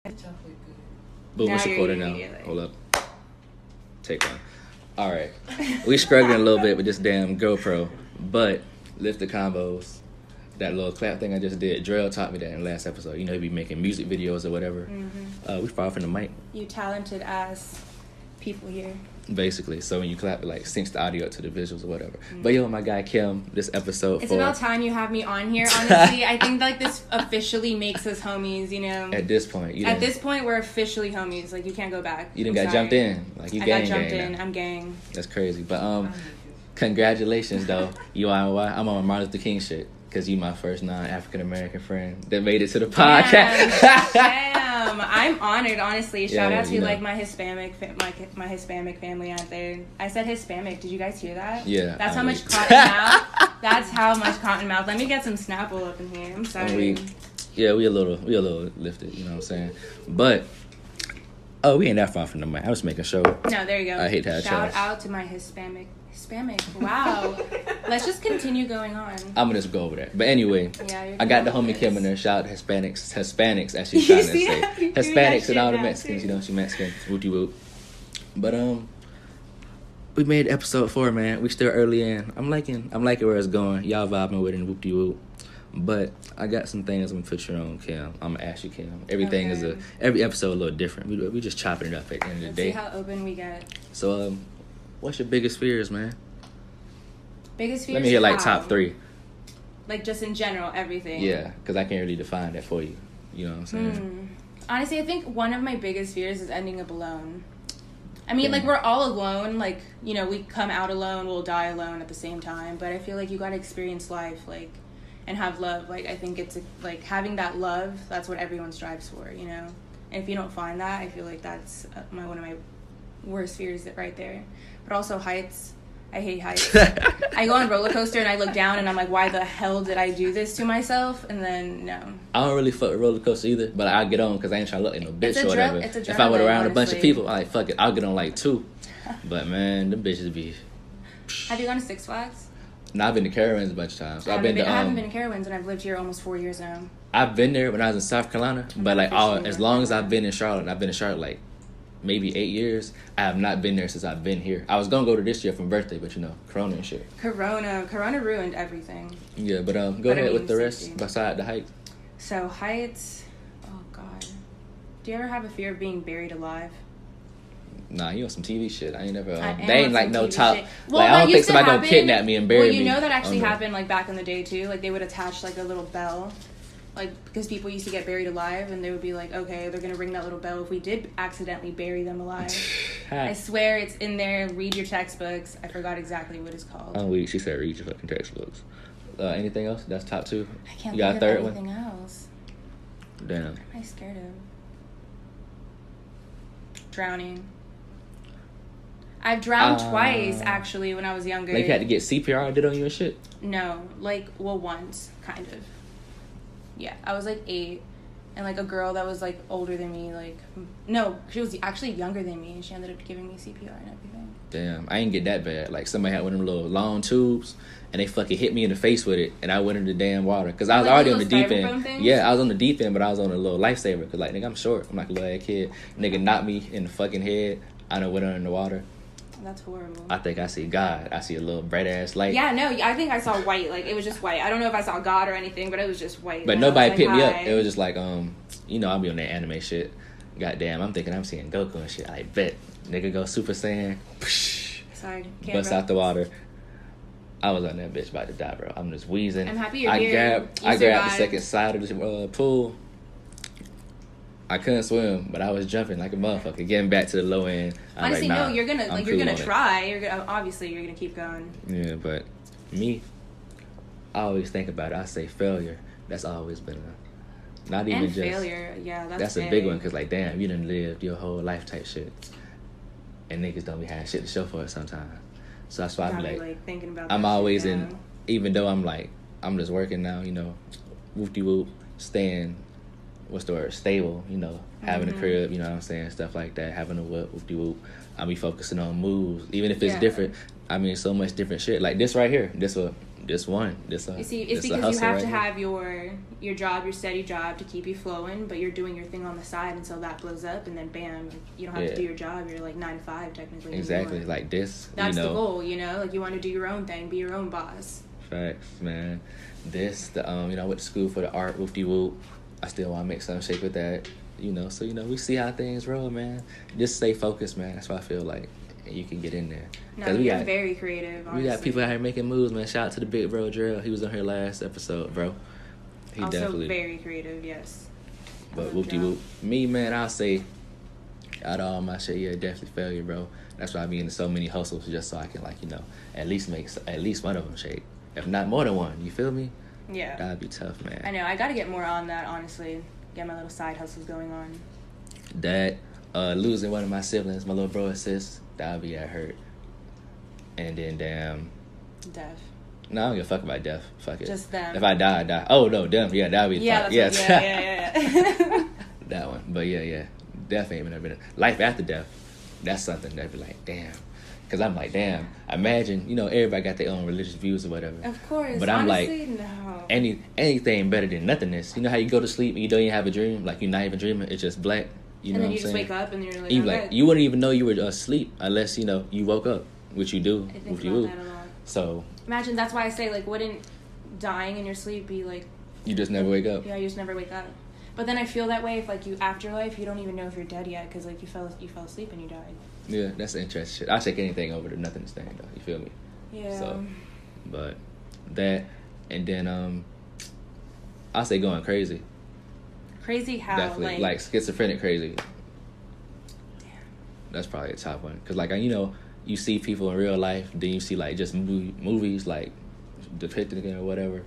Boom, it's recording now. Hold up. Take one. All right. We struggling a little bit with this damn GoPro, but lift the Convos. That little clap thing I just did. Drell taught me that in the last episode. You know, he be making music videos or whatever. Mm-hmm. We far from the mic. You talented ass people here. Basically. So when you clap, it like syncs the audio to the visuals or whatever. Mm-hmm. But yo, my guy Kim, this episode It's about time you have me on here, honestly. I think like this officially makes us homies, you know. At this point. At this point, we're officially homies. Like, you can't go back. You done got jumped in. Like, you gang. I got jumped in. I'm gang. That's crazy. But congratulations, though. You are why I'm on Martin Luther King shit. Because you my first non-African-American friend that made it to the podcast. Damn. I'm honored, honestly. Shout out to, like, my Hispanic family out there. I said Hispanic. Did you guys hear that? Yeah. That's how much cotton mouth. That's how much cotton mouth. Let me get some Snapple up in here. I'm sorry. We a little lifted, you know what I'm saying? But, we ain't that far from the mic. I was making sure. No, there you go. I hate to have Shout out to my Hispanic. Wow. Let's just continue going on. I'm gonna just go over that. But anyway, I got the homie Kim in there. Shout out Hispanics as she's trying to say. Hispanics and all the Mexicans, you know, she Mexican. Wooty whoop. But we made episode 4, man. We still early in. I'm liking where it's going. Y'all vibing with it and whoopty whoop. But I got some things I'm gonna put you on, Kim. I'm gonna ask you, Kim. Everything is every episode a little different. We just chopping it up at the end of the day. See how open we get. So what's your biggest fears, man? Biggest fears? Let me hear like top 3. Like just in general, everything. Yeah, because I can't really define that for you. You know what I'm saying? Honestly, I think one of my biggest fears is ending up alone. I mean, like, we're all alone. Like, you know, we come out alone, we'll die alone at the same time. But I feel like you got to experience life, like, and have love. Like, I think it's, like, having that love, that's what everyone strives for, you know? And if you don't find that, I feel like that's one of my worst fears right there. But also heights. I hate heights. I go on a roller coaster and I look down and I'm like, why the hell did I do this to myself? And then, no. I don't really fuck with roller coaster either, but I get on because I ain't trying to look like no bitch or whatever. If I were around a bunch of people, I'm like, fuck it, I'll get on like 2. But man, them bitches be... Have you gone to Six Flags? No, I've been to Carowinds a bunch of times. I haven't been to Carowinds and I've lived here almost 4 years now. I've been there when I was in South Carolina, but like as long as I've been in Charlotte, and I've been in Charlotte like maybe 8 years. I have not been there since I've been here. I was gonna go to this year for my birthday, but you know, Corona and shit. Corona ruined everything. Yeah, but go ahead with the rest beside the height. So heights, oh god. Do you ever have a fear of being buried alive? Nah, you on some TV shit. I ain't never. They ain't like no top. Well, like I don't think somebody gonna kidnap me and bury me. Well, you know that actually happened like back in the day too. Like they would attach like a little bell. Like, because people used to get buried alive, and they would be like, okay, they're going to ring that little bell if we did accidentally bury them alive. I swear it's in there. Read your textbooks. I forgot exactly what it's called. Oh, she said read your fucking textbooks. Anything else? That's top 2? I can't think of anything else. Damn. What am I scared of? Drowning. I've drowned twice, actually, when I was younger. Like, you had to get CPR did on you and shit? No. Like, well, once, kind of. Yeah, I was like 8, and like a girl that was like older than me, like, no, she was actually younger than me, and she ended up giving me CPR and everything. Damn, I ain't get that bad. Like somebody had one of them little long tubes, and they fucking hit me in the face with it, and I went into the damn water because I was already on the deep end. Things? Yeah, I was on the deep end, but I was on a little lifesaver because like nigga, I'm short. I'm like a little kid. Nigga knocked me in the fucking head. I done went under the water. That's horrible. I think I see God. I see a little bright ass light. Yeah, no, I think I saw white. Like, it was just white. I don't know if I saw God or anything, but it was just white. But nobody picked me up. It was just like, you know, I'll be on that anime shit. Goddamn, I'm thinking I'm seeing Goku and shit. I bet. Nigga go Super Saiyan. Sorry. Bust out the water. I was on that bitch about to die, bro. I'm just wheezing. I'm happy you're here. I grabbed the second side of the pool. I couldn't swim, but I was jumping like a motherfucker, getting back to the low end. Honestly, like, no, you're gonna try. You're gonna keep going. Yeah, but me, I always think about it. I say failure. That's always been not even and just failure. Yeah, that's a big one because like, damn, you done lived your whole life type shit, and niggas don't be having shit to show for it sometimes. So that's why I'm like thinking about. I'm always in, even though I'm just working now, you know, whoop-de whoop, staying. What's the word? Stable, you know, having a crib, you know what I'm saying? Stuff like that, having a whoop-de-whoop. I'll be focusing on moves, even if it's different. I mean, so much different shit. Like this right here, this This you see, it's because you have to have your job, your steady job to keep you flowing, but you're doing your thing on the side until that blows up, and then bam, you don't have to do your job. You're like 9 to 5 technically. Exactly, anymore. like this. That's the goal, like you want to do your own thing, be your own boss. Facts, man. I went to school for the art, whoop-de-whoop. I still want to make some shape with that, So, we see how things roll, man. Just stay focused, man. That's what I feel like. And you can get in there. No, you're very creative, honestly. We got people out here making moves, man. Shout out to the big bro, Drill. He was on here last episode, bro. He also definitely very creative, yes. But whoop-de-whoop. Me, man, I'll say, out of all my shit, yeah, definitely failure, bro. That's why I be in so many hustles, just so I can, at least make at least one of them shake. If not more than one, you feel me? Yeah. That'd be tough, man. I know. I got to get more on that, honestly. Get my little side hustles going on. That, losing one of my siblings, my little bro and sis, that'd be at hurt. And then, damn. Death. No, I don't give a fuck about death. Fuck it. Just them. If I die, I die. Oh, no, them. Yeah, that'd be fun. Yeah. That one. But, yeah. Death ain't never been. Life after death, that's something that'd be like, damn. Because I'm like, damn, imagine, everybody got their own religious views or whatever. Of course. But I'm honestly, like, no. anything better than nothingness. You know how you go to sleep and you don't even have a dream? Like, you're not even dreaming. It's just black. You know what I'm saying? And then you just wake up and you're like, you wouldn't even know you were asleep unless, you woke up, which you do. I think about that a lot. So. Imagine, that's why I say, wouldn't dying in your sleep be like. You just never wake up. Yeah, you just never wake up. But then I feel that way if, you afterlife, you don't even know if you're dead yet because, you fell asleep and you died. Yeah, that's interesting shit. I'll take anything over the nothingness thing, though. You feel me? Yeah. So, but that, and then, I'll say going crazy. Crazy how? Definitely. Like schizophrenic crazy. Damn. That's probably a top one. Because, you see people in real life, then you see, just movies, depicting it or whatever.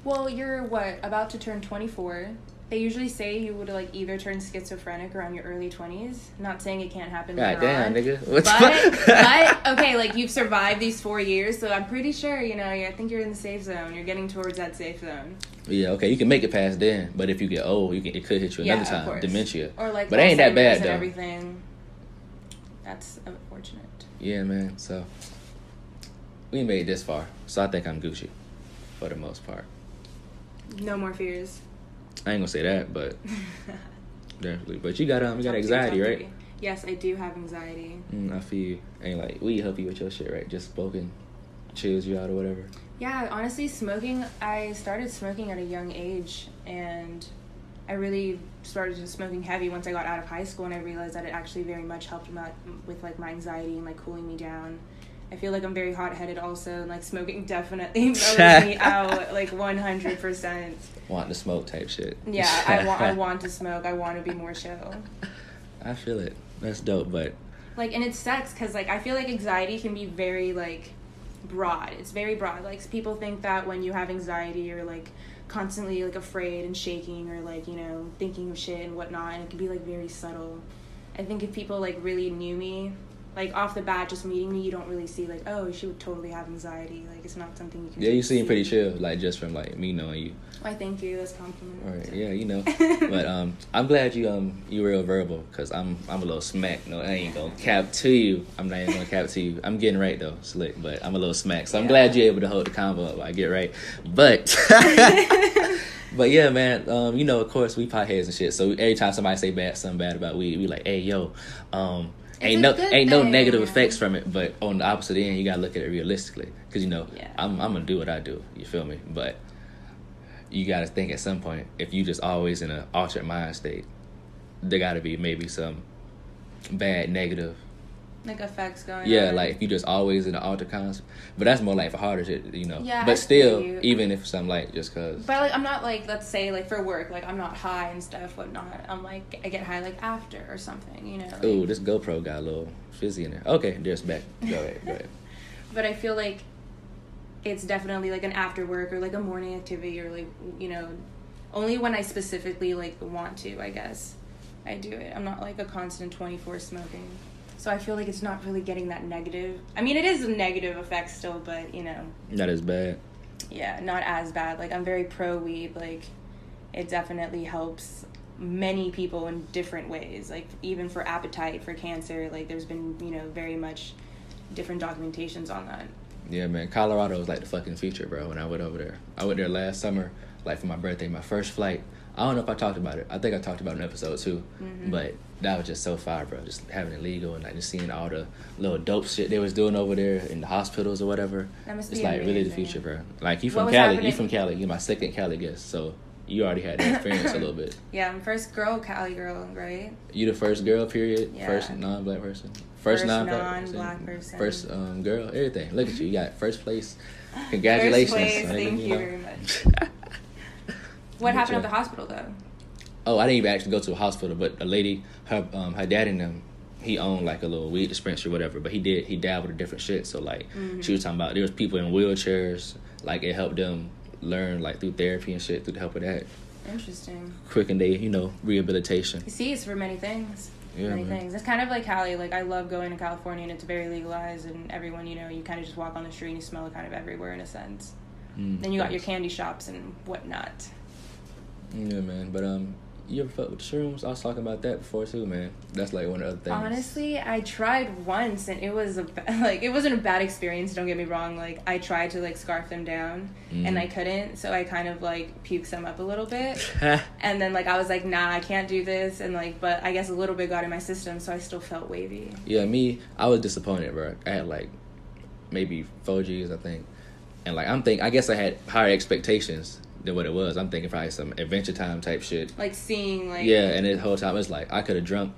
Well, you're, about to turn 24. They usually say you would either turn schizophrenic around your early 20s. Not saying it can't happen later damn, on. Nigga. But okay, you've survived these 4 years, so I'm pretty sure, I think you're in the safe zone. You're getting towards that safe zone. Yeah, okay, you can make it past then, but if you get old, it could hit you another time. Course. Dementia. Or but it ain't that bad though. Everything. That's unfortunate. Yeah, man. So we made it this far, so I think I'm Gucci for the most part. No more fears. I ain't gonna say that, but definitely. But you got anxiety, right? Yes, I do have anxiety. I feel you. And we help you with your shit, right? Just smoking chills you out or whatever. Yeah, honestly, smoking. I started smoking at a young age, and I really started just smoking heavy once I got out of high school, and I realized that it actually very much helped with my anxiety and cooling me down. I feel like I'm very hot-headed also, and smoking definitely mellows me out 100%. Want to smoke type shit. Yeah, I want to smoke. I want to be more chill. I feel it. That's dope, but and it sucks because I feel like anxiety can be very broad. It's very broad. People think that when you have anxiety, you're constantly afraid and shaking or thinking of shit and whatnot, and it can be very subtle. I think if people really knew me. Off the bat, just meeting me, you don't really see, oh, she would totally have anxiety. It's not something you can Yeah, you seem pretty chill, just from, me knowing you. Why, thank you. That's a compliment. All right, yeah, But, I'm glad you real verbal, because I'm a little smack. No, I ain't gonna cap to you. I'm not even gonna cap to you. I'm getting right, though, slick, but I'm a little smack. So I'm glad you're able to hold the convo up while I get right. But, but yeah, man, of course, we potheads and shit. So every time somebody say something bad about weed, we hey, yo, ain't no negative effects from it, but on the opposite end, you gotta look at it realistically, because I'm gonna do what I do. You feel me? But you gotta think at some point, if you just always in an altered mind state, there gotta be maybe some bad negative effects going on. Yeah, if you just always in an altered concept. But that's more for harder shit, Yeah, but still, even if some just cause. But I'm not let's say for work, I'm not high and stuff, whatnot. I'm I get high after or something, Ooh, this GoPro got a little fizzy in there. Okay, there's back. Go ahead. But I feel it's definitely an after work or a morning activity or only when I specifically want to, I guess I do it. I'm not a constant 24 smoking. So I feel it's not really getting that negative. I mean, it is a negative effect still, but, Not as bad. Yeah, not as bad. I'm very pro-weed. It definitely helps many people in different ways. Even for appetite, for cancer, there's been, very much different documentations on that. Yeah, man. Colorado was like the fucking future, bro, when I went over there. I went there last summer, like for my birthday, my first flight. I don't know if I talked about it. I think I talked about it in an episode too. Mm-hmm. But that was just so fire, bro. Just having it legal and like just seeing all the little dope shit they was doing over there in the hospitals or whatever. That must it's be like amazing. really the future, bro. Like you from Cali. You from Cali. You're my second Cali guest, so you already had that experience a little bit. Yeah, I'm first girl Cali girl, right? You the first girl, period. Yeah. First non-black person. First non-black person. First girl. Everything. Look at you. You got first place. Congratulations. First place. Thank you very much. What happened at the hospital though? Oh, I didn't even actually go to a hospital, but a lady, her dad and them, he owned like a little weed dispensary or whatever, but he dabbled in different shit. So like she was talking about there was people in wheelchairs, like it helped them learn like through therapy and shit through the help of that. Interesting. Quicken they, rehabilitation. You see, it's for many things. Yeah, many things. It's kind of like Cali. Like I love going to California and it's very legalized and everyone, you kind of just walk on the street and you smell it kind of everywhere in a sense. Then you got your candy shops and whatnot. Yeah, man. But you ever fuck with shrooms? I was talking about that before too, man. That's like one of the other things. Honestly, I tried once and it was it wasn't a bad experience, don't get me wrong. Like I tried to like scarf them down and I couldn't, so I kind of like puked some up a little bit. And then like I was like, nah, I can't do this, and like but I guess a little bit got in my system, so I still felt wavy. Yeah, I was disappointed, bro. I had like maybe 4 G's, I think. And like I guess I had higher expectations than what it was. I'm thinking probably some Adventure Time type shit. Like seeing like... Yeah, and the whole time it's like I could have drunk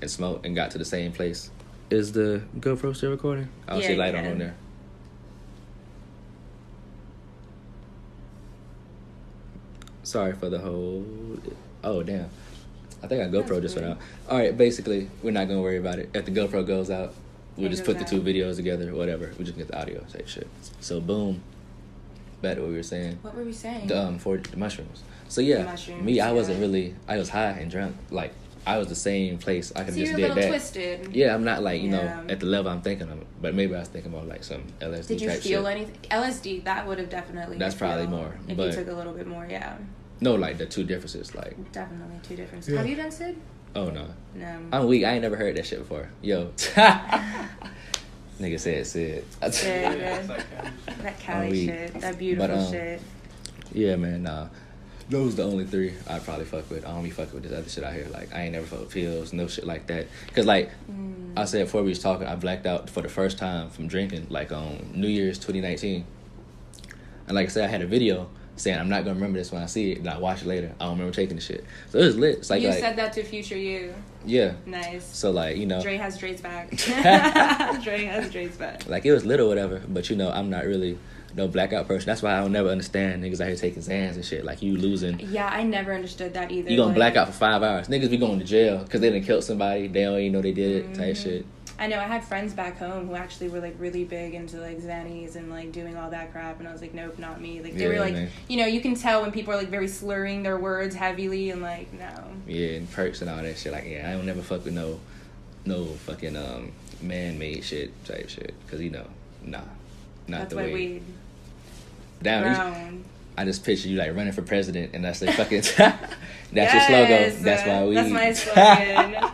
and smoked and got to the same place. Is the GoPro still recording? I'll see light on there. Sorry for the whole... Oh, damn. I think our GoPro just went out. Alright, basically, we're not going to worry about it. If the GoPro goes out, we'll just put the two videos together or whatever. We just get the audio type shit. So, boom. Back to what we were saying. What were we saying? For the mushrooms. So yeah, I wasn't really. I was high and drunk. Like I was the same place. I could just did that. Twisted. Yeah, I'm not like at the level I'm thinking of. But maybe I was thinking about like some LSD. Did you type feel shit. anything? LSD that would have definitely. That's probably more. If you took a little bit more, yeah. No, like the two differences, like. Definitely two differences. Yeah. Have you done Sid? Oh no. No. I'm weak. I ain't never heard that shit before. Yo. Nigga said Sid. That Cali shit. That beautiful shit. Yeah, man, nah. Those the only three I'd probably fuck with. I don't be fucking with this other shit out here. Like, I ain't never fuck with pills, no shit like that. Because, like, I said before we was talking, I blacked out for the first time from drinking, like, on New Year's 2019. And like I said, I had a video saying I'm not going to remember this when I see it, and I watch it later. I don't remember taking the shit. So it was lit. It's like, you said that to future you. Yeah. Nice. So, like, Dre has Dre's back. Dre has Dre's back. Like, it was lit or whatever, but, I'm not really... no blackout person. That's why I don't never understand niggas out here taking Xans and shit. Like, you losing. Yeah, I never understood that either. You gonna black out for 5 hours. Niggas be going to jail because they done killed somebody. They don't even know they did it. Type shit. I know. I had friends back home who actually were, like, really big into, like, Xannies and, like, doing all that crap. And I was like, nope, not me. Like, they were, like, man. You can tell when people are, like, very slurring their words heavily and, like, no. Yeah, and perks and all that shit. Like, yeah, I don't never fuck with no fucking man-made shit type shit. Because, nah, not that's the way. That's why weed. Down. I just picture you like running for president, and that's the fucking. That's your slogan. That's why we. That's my slogan.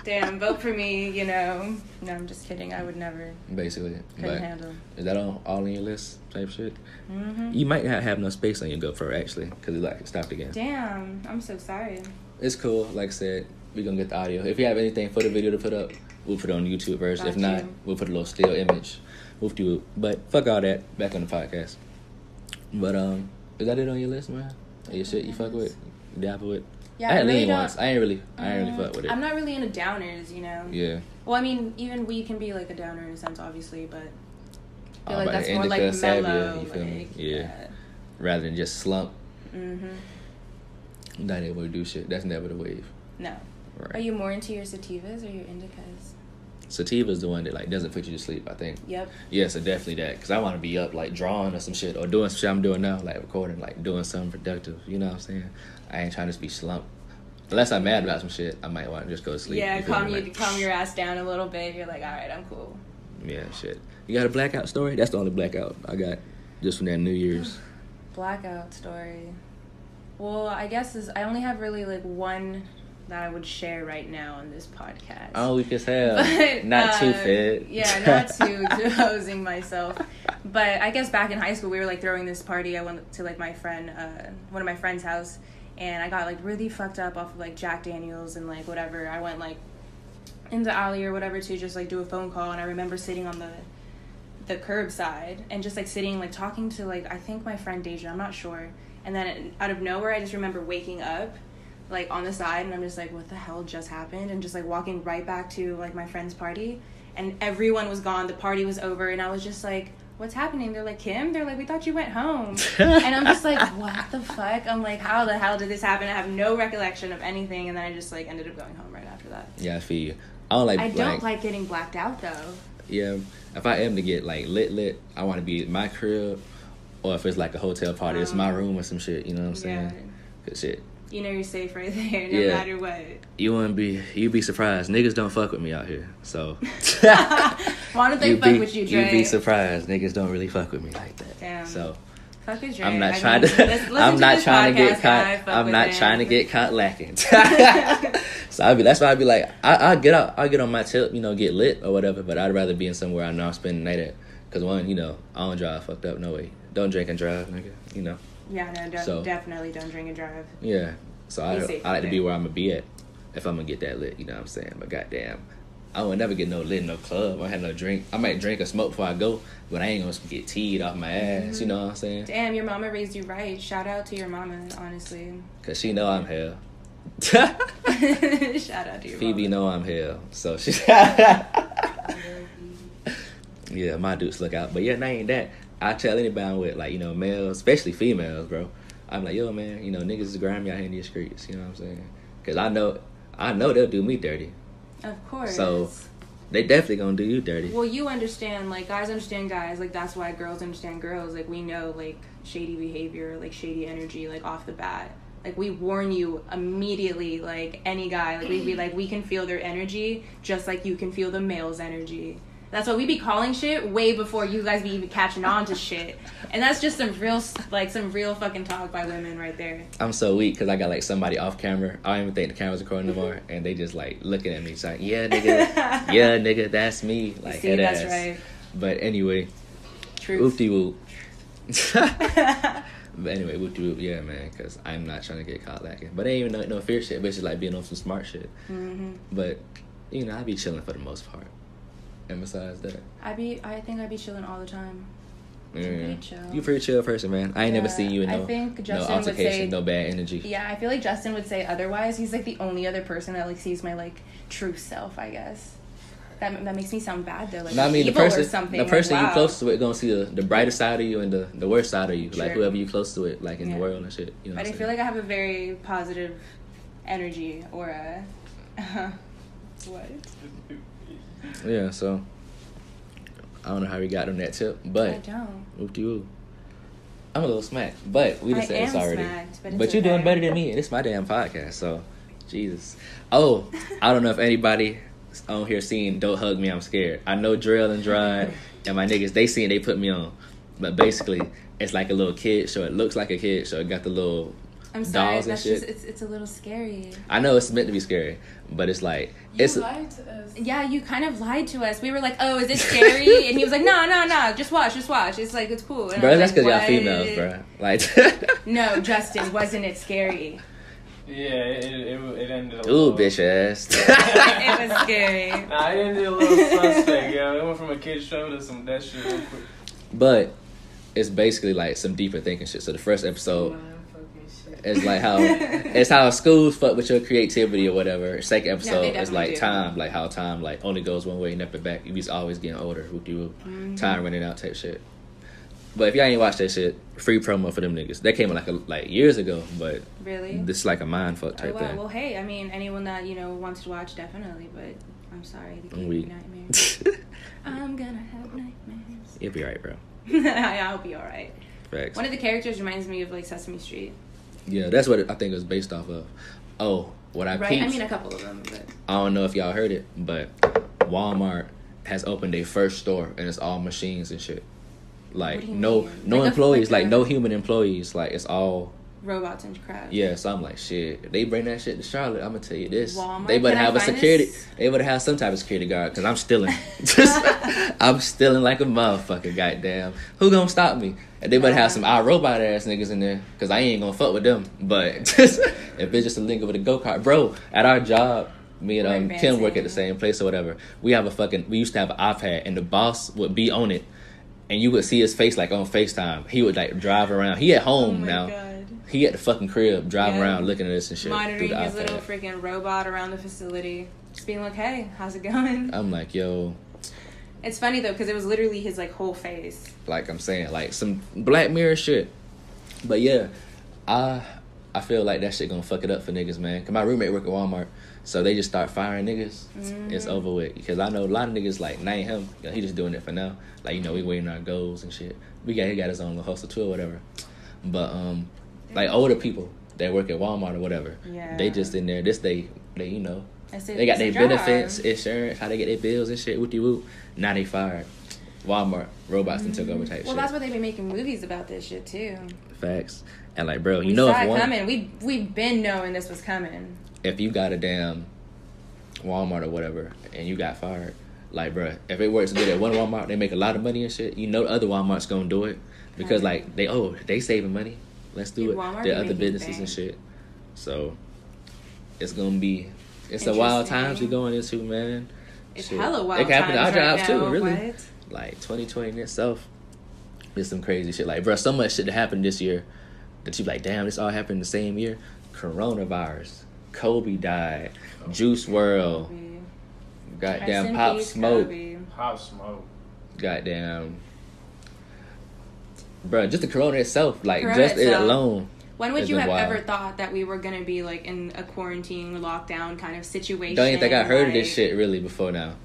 Damn, vote for me. No, I'm just kidding. I would never. Basically, couldn't handle. Is that all on your list type shit? Mm-hmm. You might not have no space on your GoPro actually, because it stopped again. Damn, I'm so sorry. It's cool. Like I said, we're gonna get the audio. If you have anything for the video to put up, we'll put it on the YouTube version. If not, we'll put a little still image. But fuck all that. Back on the podcast. But is that it on your list, man? Your shit you fuck with, you dabble with? Yeah, I had lean once. I ain't really fuck with it. I'm not really into downers, Yeah. Well, I mean, even weed can be like a downer in a sense, obviously, but I feel like that's more indica, like mellow. Savia, you feel me? Yeah. Rather than just slump. Not able to do shit. That's never the wave. No. Right. Are you more into your sativas or your indicas? Sativa's the one that like doesn't put you to sleep, I think. Yep. Yeah, so definitely that. Because I want to be up like drawing or some shit or doing some shit I'm doing now, like recording, like doing something productive. You know what I'm saying? I ain't trying to just be slumped. Unless I'm mad about some shit, I might want to just go to sleep. Yeah, calm your ass down a little bit. You're like, all right, I'm cool. Yeah, shit. You got a blackout story? That's the only blackout I got just from that New Year's. Blackout story. Well, I guess I only have really like one that I would share right now on this podcast. Oh, we could have. Not too fit. Yeah, not too exposing myself. But I guess back in high school, we were, like, throwing this party. I went to, like, my friend, one of my friend's house, and I got, like, really fucked up off of, like, Jack Daniels and, like, whatever. I went, like, into Alley or whatever to just, like, do a phone call, and I remember sitting on the curbside and just, like, sitting, like, talking to, like, I think my friend Deja, I'm not sure. And then out of nowhere, I just remember waking up, like, on the side, and I'm just like, what the hell just happened? And just, like, walking right back to, like, my friend's party, and everyone was gone. The party was over, and I was just like, what's happening? They're like, Kim? They're like, we thought you went home. And I'm just like, what the fuck? I'm like, how the hell did this happen? I have no recollection of anything, and then I just, like, ended up going home right after that. Yeah, I feel you. I don't like getting blacked out, though. Yeah, if I am to get, like, lit, I want to be at my crib, or if it's, like, a hotel party, it's my room or some shit, you know what I'm saying? Yeah. Good shit. You know you're safe right there, no matter what. You'd be surprised. Niggas don't fuck with me out here, so. Why don't they fuck with you, Dre? You'd be surprised. Niggas don't really fuck with me like that. Damn. So. Fuck is Dre. I'm not trying to. I'm not trying to get caught. I'm not trying to get caught lacking. So that's why I'd be like, I'll get out. I'll get on my tip, you know, get lit or whatever. But I'd rather be in somewhere I know I'm spending the night at. Cause one, you know, I don't drive fucked up. No way. Don't drink and drive, nigga. You know. Yeah, no, definitely don't drink and drive. Yeah. So I like to be where I'm gonna be at if I'm gonna get that lit. You know what I'm saying? But goddamn, I would never get no lit in no club. I had no drink. I might drink or smoke before I go, but I ain't gonna get teed off my ass. Mm-hmm. You know what I'm saying? Damn, your mama raised you right. Shout out to your mama, honestly. Cause she know I'm hell. Shout out to your Phoebe mama. know I'm hell, so she. Yeah, my dudes look out. But yeah, that ain't that. I tell anybody I'm with, like, you know, males, especially females, bro. I'm like, yo, man, you know, niggas is grimy out here in these streets. You know what I'm saying? Because I know they'll do me dirty. Of course. So they definitely gonna do you dirty. Well, you understand, like, guys understand guys. Like, that's why girls understand girls. Like, we know, like, shady behavior, like, shady energy, like, off the bat. Like, we warn you immediately, like, any guy. Like, we'd be like, we can feel their energy just like you can feel the male's energy. That's why we be calling shit way before you guys be even catching on to shit. And that's just some real fucking talk by women right there. I'm so weak because I got, like, somebody off camera. I don't even think the camera's recording anymore. And they just, like, looking at me. It's like, yeah, nigga, that's me. Like, see, that's ass. Right. But anyway. Truth. Oopty-whoop. But anyway, whoop-de-whoop, yeah, man, because I'm not trying to get caught lacking. But it ain't even no fear shit, but it's just like being on some smart shit. Mm-hmm. But, you know, I be chilling for the most part. And besides that, I think I be chilling all the time. Pretty chill. You pretty chill person, man. I ain't never seen you in no altercation, no bad energy. Yeah, I feel like Justin would say otherwise. He's, like, the only other person that, like, sees my, like, true self, I guess. That makes me sound bad, though. Like, no, I mean, evil or something. The person like, wow. you close to it gonna see the brighter side of you and the worst side of you. Sure. Like, whoever you close to it, like, in the world and shit. You know but I feel like I have a very positive energy aura. What? Yeah, so I don't know how we got on that tip, but I don't. Whoop-de-whoop. I'm a little smacked, but we just said this already. Smacked, but you're doing better than me, and it's my damn podcast, so Jesus. Oh, I don't know if anybody on here seen Don't Hug Me, I'm Scared. I know Drill and Dry and my niggas, they seen, they put me on. But basically, it's like a little kid show. It looks like a kid show. It got the little dolls and shit. It's a little scary. I know it's meant to be scary, but it's like... You lied to us. Yeah, you kind of lied to us. We were like, oh, is it scary? And he was like, no, just watch. It's like, it's cool. And bro, that's because y'all females, bro. Like... No, Justin, wasn't it scary? Yeah, it ended a little... Ooh, bitch ass. It was scary. Nah, it ended a little suspect, yo. It went from a kid's show to some that shit real quick. But it's basically like some deeper thinking shit. So the first episode is like how schools fuck with your creativity or whatever. Second episode is like time, like how time like only goes one way, never back. You always getting older. Mm-hmm. Time running out type shit. But if y'all ain't watched that shit, free promo for them niggas. That came out like years ago, but really, this is like a mind fuck type thing. Well, hey, I mean, anyone that wants to watch, definitely. But I'm sorry, they gave me nightmares. I'm gonna have nightmares. You'll be alright, bro. I'll be alright. Facts. One of the characters reminds me of like Sesame Street. Yeah, that's what I think it was based off of. Oh, what I peeped. I mean, a couple of them, but I don't know if y'all heard it, but Walmart has opened their first store and it's all machines and shit. Like no employees, like no human employees. Like it's all robots and crap. Yeah, so I'm like, shit. If they bring that shit to Charlotte, I'm gonna tell you this. Walmart, they better have a security. This? They better have some type of security guard because I'm stealing. I'm stealing like a motherfucker. Goddamn, who gonna stop me? And they better have some robot ass niggas in there because I ain't gonna fuck with them. But if it's just a link with a go kart, bro. At our job, me and Kim work at the same place or whatever. We used to have an iPad and the boss would be on it. And you would see his face like on FaceTime. He would like drive around. He at home now. God. He at the fucking crib, driving around looking at this and shit. Monitoring his little freaking robot around the facility. Just being like, hey, how's it going? I'm like, yo. It's funny though, because it was literally his like whole face. Like I'm saying, like some Black Mirror shit. But yeah, I feel like that shit gonna fuck it up for niggas, man. Cause my roommate work at Walmart. So they just start firing niggas. It's over with. Because I know a lot of niggas like, not him. You know, he just doing it for now. Like, you know, we waiting our goals and shit. He got his own little hustle too or whatever. But like older people that work at Walmart or whatever, they just in there. They you know, they got their benefits, insurance, how they get their bills and shit. Whoopty whoop. Now they fired. Walmart robots and took over type shit. Well, that's what they be making movies about this shit too. Facts. And like, bro, you we know saw if it coming. We've been knowing this was coming. If you got a damn Walmart or whatever and you got fired, like, bro, if it works good at one Walmart, they make a lot of money and shit. You know, the other Walmart's gonna do it because like they saving money. Let's do it. The other businesses and shit. So it's gonna be a wild times we going into, man. It's hella wild. It can happen to our jobs now, too, really. What? Like 2020 in itself is some crazy shit. Like, bro, so much shit that happened this year that you like, damn, this all happened the same year. Coronavirus, Kobe died, Juice WRLD, goddamn Pop Smoke, goddamn, bro, just the Corona itself, like just it alone. When would you have ever thought that we were gonna be like in a quarantine lockdown kind of situation? Don't even think I heard of this shit really before now.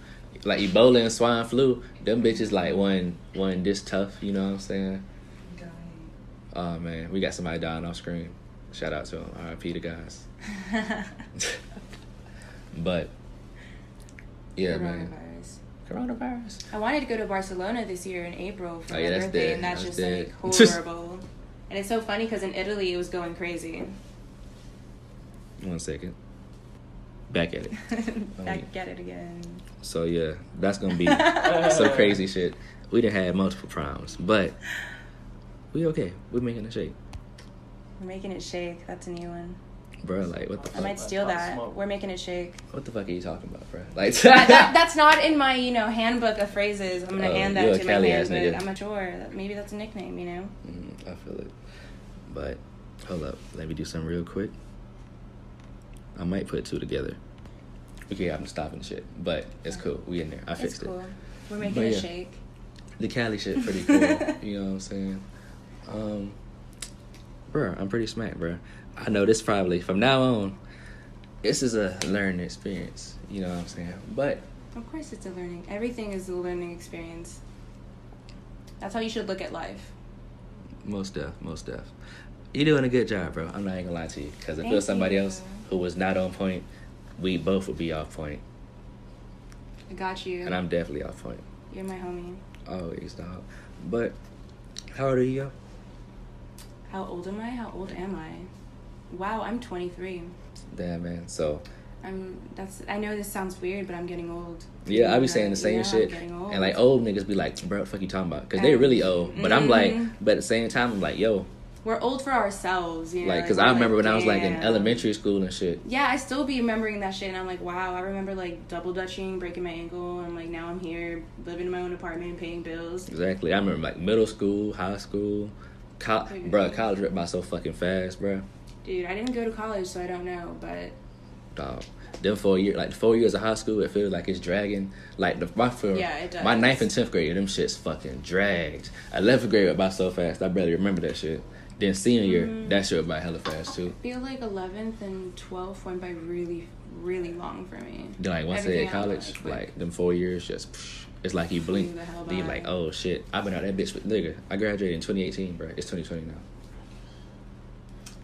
Like Ebola and swine flu, them bitches like wasn't this tough, you know what I'm saying? Oh man, we got somebody dying off screen. Shout out to them. R.I.P. the guys. But yeah, man. Coronavirus. I wanted to go to Barcelona this year in April for my birthday, dead. and that's just like horrible. And it's so funny because in Italy it was going crazy. 1 second. Back at it. Back at it again. So yeah, that's gonna be some crazy shit. We done had multiple proms, but we okay. We're making it shake. We're making it shake. That's a new one. Bro, like, what the fuck? I might steal that. We're making it shake. What the fuck are you talking about, bro? Like, that's not in my, handbook of phrases. I'm gonna hand that to my man, but I'm not sure. Maybe that's a nickname, you know? I feel it. But, hold up. Let me do something real quick. I might put two together. Okay, I'm stopping shit. But it's cool. We in there. I fixed it. It's cool. We're making a shake. The Cali shit pretty cool. You know what I'm saying? Bro, I'm pretty smacked, bro. I know this probably, from now on, this is a learning experience. You know what I'm saying? But of course it's a learning. Everything is a learning experience. That's how you should look at life. Most def. You're doing a good job, bro. I'm not even gonna lie to you. Because if it was somebody else who was not on point, we both would be off point. I got you. And I'm definitely off point. You're my homie. Always, dog. But, how old are you? How old am I? Wow, I'm 23. Damn, man. So I know this sounds weird, but I'm getting old. Yeah, I be saying the same shit. And like old niggas be like, bro, what the fuck you talking about? Because they're really old. But I'm like, but at the same time, I'm like, yo. We're old for ourselves, you know? Like, because I remember when I was like in elementary school and shit. Yeah, I still be remembering that shit. And I'm like, wow, I remember like double dutching, breaking my ankle. And I'm like, now I'm here, living in my own apartment, paying bills. Exactly. I remember like middle school, high school. Bro, college ripped by so fucking fast, bro. Dude, I didn't go to college, so I don't know, but... Dog. Them 4 years, like 4 years of high school, it feels like it's dragging. Like, it does. My 9th and 10th grade, them shits fucking dragged. 11th grade went by so fast, I barely remember that shit. Then senior year, that shit went by hella fast, too. I feel like 11th and 12th went by really, really long for me. Then, like, once they at college, like, them 4 years just... It's like you blink, then you like, oh shit, I've been out that bitch with nigga. I graduated in 2018, bro. It's 2020 now.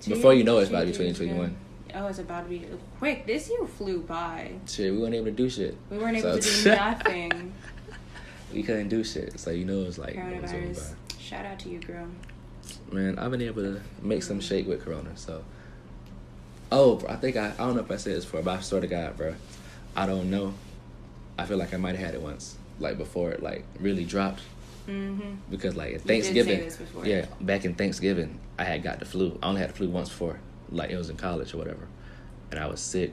Before you know, it's about to be 2021. Oh, it's about to be quick. This year flew by. Shit, we weren't able to do shit. We weren't able to do nothing. We couldn't do shit. So you know, it's like coronavirus. Shout out to you, girl. Man, I've been able to make some shake with Corona, so. Oh, I don't know if I said this before, but I swear to God, bro. I don't know. I feel like I might have had it once, like before it like really dropped. Mm-hmm. Because like at Thanksgiving, you did say this before. Yeah, back in Thanksgiving, I had got the flu. I only had the flu once before, like it was in college or whatever, and I was sick,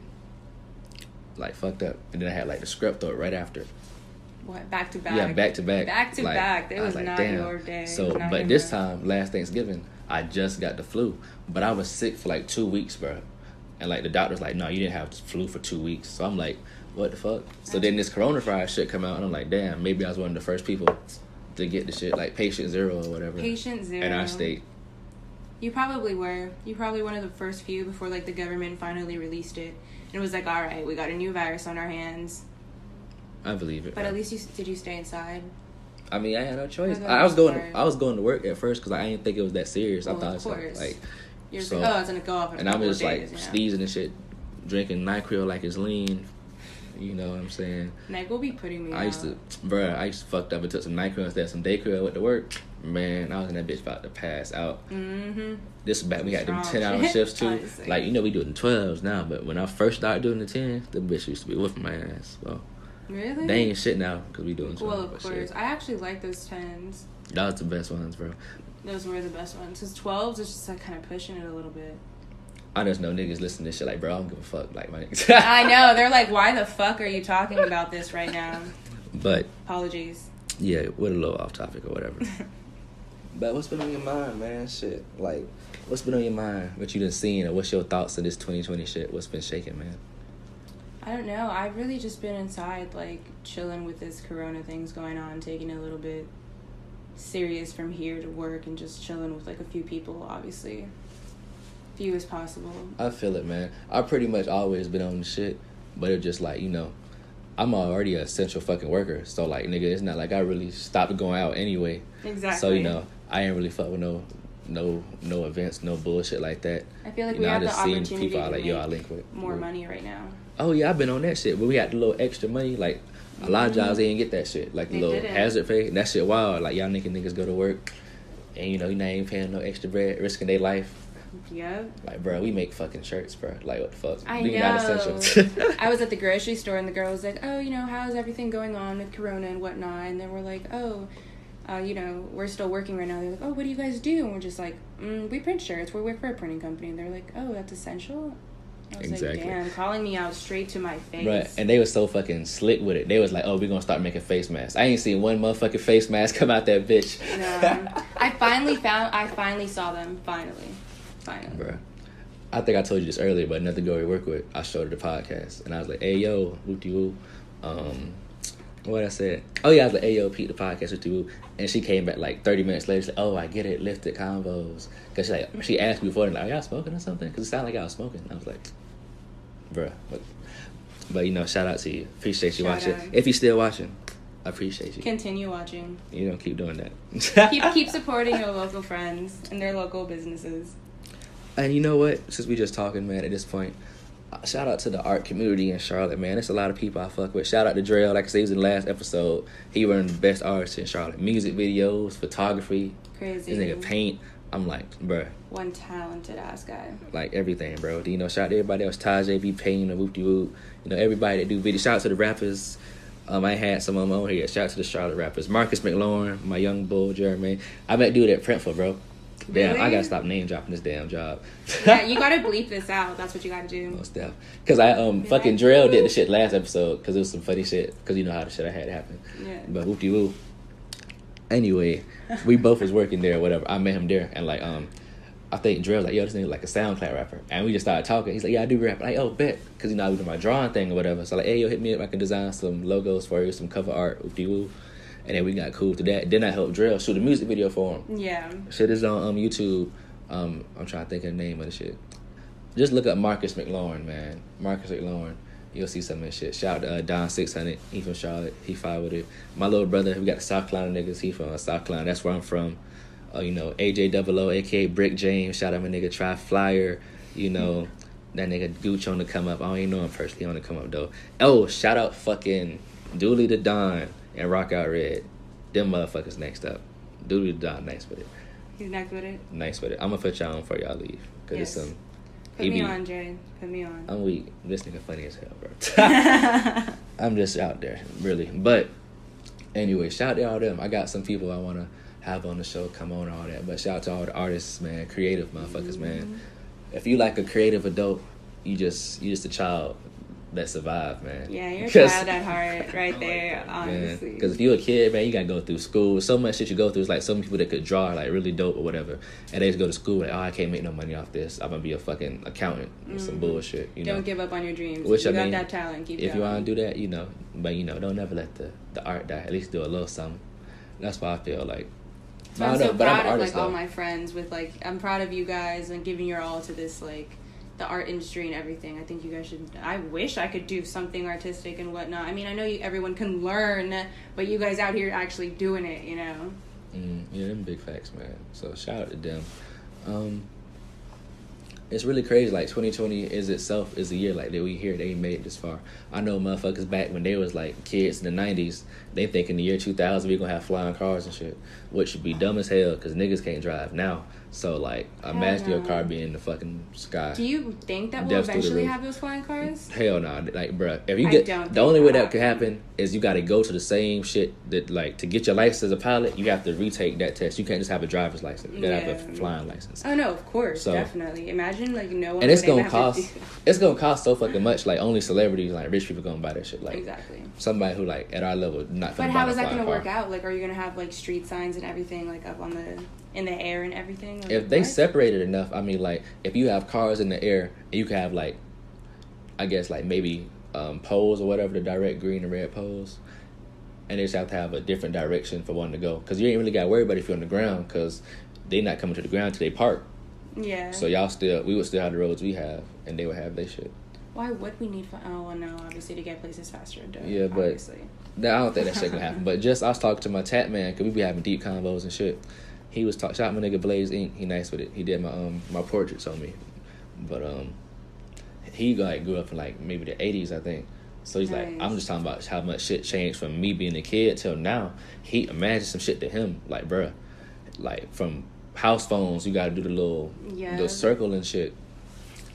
like fucked up, and then I had like the strep throat right after. What, back to back? Yeah, back to back. Back to back. It was like, not damn. Your day. So, but this time, last Thanksgiving, I just got the flu, but I was sick for like 2 weeks, bro. And like the doctor's like, no, you didn't have the flu for 2 weeks. So I'm like, what the fuck? So then this coronavirus shit come out, and I'm like, damn, maybe I was one of the first people to get the shit, like patient zero or whatever. Patient zero. In our state. You probably were. You probably one of the first few before like the government finally released it. And it was like, all right, we got a new virus on our hands. I believe it. But at least did you stay inside? I mean, I had no choice. I was going to work at first because I didn't think it was that serious. Well, I thought it was like you're so, like, oh, it's gonna go off. And I'm just like sneezing and shit, drinking NyQuil like it's lean. You know what I'm saying? NyQuil be putting me I used to fucked up and took some NyQuil instead of some Dayquil. Went to work. Man, I was in that bitch about to pass out. Mm-hmm. This is back. We had them 10-hour shifts too. Like, you know, we do it in 12s now, but when I first started doing the 10s, the bitch used to be whipping my ass. Well, really? They ain't shit now because we doing 12. Well, of course. Shit. I actually like those 10s. That was the best ones, bro. Those were the best ones. Because 12s is just like kind of pushing it a little bit. I just know niggas listen to this shit like, bro, I don't give a fuck. Like, my niggas. I know. They're like, why the fuck are you talking about this right now? But. Apologies. Yeah, we're a little off topic or whatever. But what's been on your mind, man? Shit. Like, what's been on your mind? What you done seen? Or what's your thoughts on this 2020 shit? What's been shaking, man? I don't know. I've really just been inside, like, chilling with this corona things going on, taking it a little bit serious from here to work and just chilling with, like, a few people, obviously. Few as possible. I feel it, man. I've pretty much always been on the shit, but it's just like, you know, I'm already an essential fucking worker, so like, nigga, it's not like I really stopped going out anyway. Exactly. So, you know, I ain't really fuck with no events, no bullshit like that. I feel like we have the opportunity people to like, make I link with more money right now. Oh yeah, I've been on that shit, but we got the little extra money. Like a lot of jobs, they didn't get that shit. Like the little hazard pay, that shit wild. Like y'all niggas go to work, and you know you're not even paying no extra bread, risking their life. Yep. Like, bro, we make fucking shirts, bro. Like, what the fuck? I we know. Not essential. I was at the grocery store and the girl was like, oh, you know, how's everything going on with Corona and whatnot? And then we're like, oh, you know, we're still working right now. They're like, oh, what do you guys do? And we're just like, we print shirts. We work for a printing company. And they're like, oh, that's essential? I was like, damn, calling me out straight to my face. Right, and they was so fucking slick with it. They was like, oh, we're gonna start making face masks. I ain't seen one motherfucking face mask come out that bitch. No. I finally saw them, finally. Bro. I think I told you this earlier, but another girl we work with, I showed her the podcast, and I was like, hey, yo, whoop-de-woo. What I said? Oh, yeah, I was like, hey, yo, Pete, the podcast, whoop-de-woo. And she came back like 30 minutes later. She's like, oh, I get it, lifted Convos. Because she asked me before, like, are y'all smoking or something? Because it sounded like I was smoking. I was like, bruh. But, you know, shout out to you. Appreciate you watching. If you're still watching, I appreciate you. Continue watching. You know, keep doing that. keep supporting your local friends and their local businesses. And you know what? Since we just talking, man, at this point, shout out to the art community in Charlotte, man. There's a lot of people I fuck with. Shout out to Drell. Like I said, he was in the last episode. He one of the best artists in Charlotte. Music videos, photography. Crazy. This nigga paint. I'm like, bruh. One talented ass guy. Like everything, bro. You know, shout out to everybody else. Tajay be painting and whoop-de-whoop. You know, everybody that do videos. Shout out to the rappers. I had some of them on here. Shout out to the Charlotte rappers. Marcus McLaurin, my young bull, Jeremy. I met dude at Printful, bro. Damn, really? I gotta stop name dropping this damn job. Yeah, you gotta bleep this out. That's what you gotta do. Most definitely. Because I fucking Drell did the shit last episode because it was some funny shit. Because you know how the shit I had happen. Yeah. But whoop-de-woo. Anyway, we both was working there or whatever. I met him there and like I think Drell was like, yo, this nigga like a SoundCloud rapper. And we just started talking. He's like, yeah, I do rap. Like, oh, bet. Because, you know, I was doing my drawing thing or whatever. So like, hey, yo, hit me up. I can design some logos for you, some cover art, whoop-de-woo. And then we got cool to that. Then I helped Drell shoot a music video for him. Yeah. Shit is on YouTube. I'm trying to think of the name of the shit. Just look up Marcus McLaurin, man. Marcus McLaurin. You'll see some of that shit. Shout out to Don 600. He from Charlotte. He fought with it. My little brother, we got the South Carolina niggas. He from South Carolina. That's where I'm from. You know, AJ00, a.k.a. Brick James. Shout out my nigga Try Flyer. You know, that nigga Gooch on the come up. I don't even know him personally. He on the come up, though. Oh, shout out fucking Dooley the Don and Rock Out Red. Them motherfuckers next up. Dooley the Don next with it. He's nice with it. Nice with it. I'm gonna put y'all on for y'all leave. Cause yes. it's Put me on, Jay. Put me on. I'm weak. This nigga funny as hell, bro. I'm just out there, really. But anyway, shout out to all them. I got some people I wanna have on the show, come on, all that. But shout out to all the artists, man, creative motherfuckers, man. If you like a creative adult, you just a child that survived, man. Yeah, you're a child at heart, right there, honestly. Because if you're a kid, man, you gotta go through school. So much shit you go through. It's like some people that could draw like really dope or whatever, and they just go to school like, oh, I can't make no money off this. I'm gonna be a fucking accountant or some bullshit. You know? Don't give up on your dreams. Which you got that talent. Keep if going. you want to do that, but don't never let the art die. At least do a little something. That's why I feel like. So I'm so proud of like all my friends with like I'm proud of you guys and giving your all to this like the art industry and everything. I think you guys should. I wish I could do something artistic and whatnot. I mean, I know everyone can learn, but you guys out here actually doing it, you know. Yeah, them big facts, man. So shout out to them. It's really crazy. Like 2020 is a year like that we hear they made it this far. I know motherfuckers back when they was like kids in the 90s, they think in the year 2000 we gonna have flying cars and shit, which should be dumb as hell because niggas can't drive now. So like, imagine your car being in the fucking sky. Do you think that we'll eventually have those flying cars? Hell no. Like, bruh, if you get the only way that could happen is you got to go to the same shit that like to get your license as a pilot. You have to retake that test. You can't just have a driver's license. You gotta have a flying license. Oh no, of course, definitely. Imagine like no one. And it's gonna cost. It's gonna cost so fucking much. Like only celebrities, like rich people, gonna buy that shit. Like exactly. Somebody who like at our level not. But how is that gonna work out? Like, are you gonna have like street signs and everything like up on in the air and everything? Like, if they separated enough, I mean, like if you have cars in the air, and you can have like, I guess like maybe poles or whatever, the direct green and red poles, and they just have to have a different direction for one to go. Because you ain't really got to worry about if you're on the ground, because they not coming to the ground till they park. Yeah. So we would still have the roads we have, and they would have their shit. Why would we need? Oh well, no, obviously to get places faster. Yeah, but obviously. I don't think that shit gonna happen. But just I was talking to my tat man, because we be having deep convos and shit. He was shout out my nigga Blaze Inc. He nice with it. He did my portraits on me, but he like grew up in like maybe the 80s, I think. So he's nice. Like, I'm just talking about how much shit changed from me being a kid till now. He imagined some shit to him, like bruh, like from house phones, you gotta do the little circle and shit.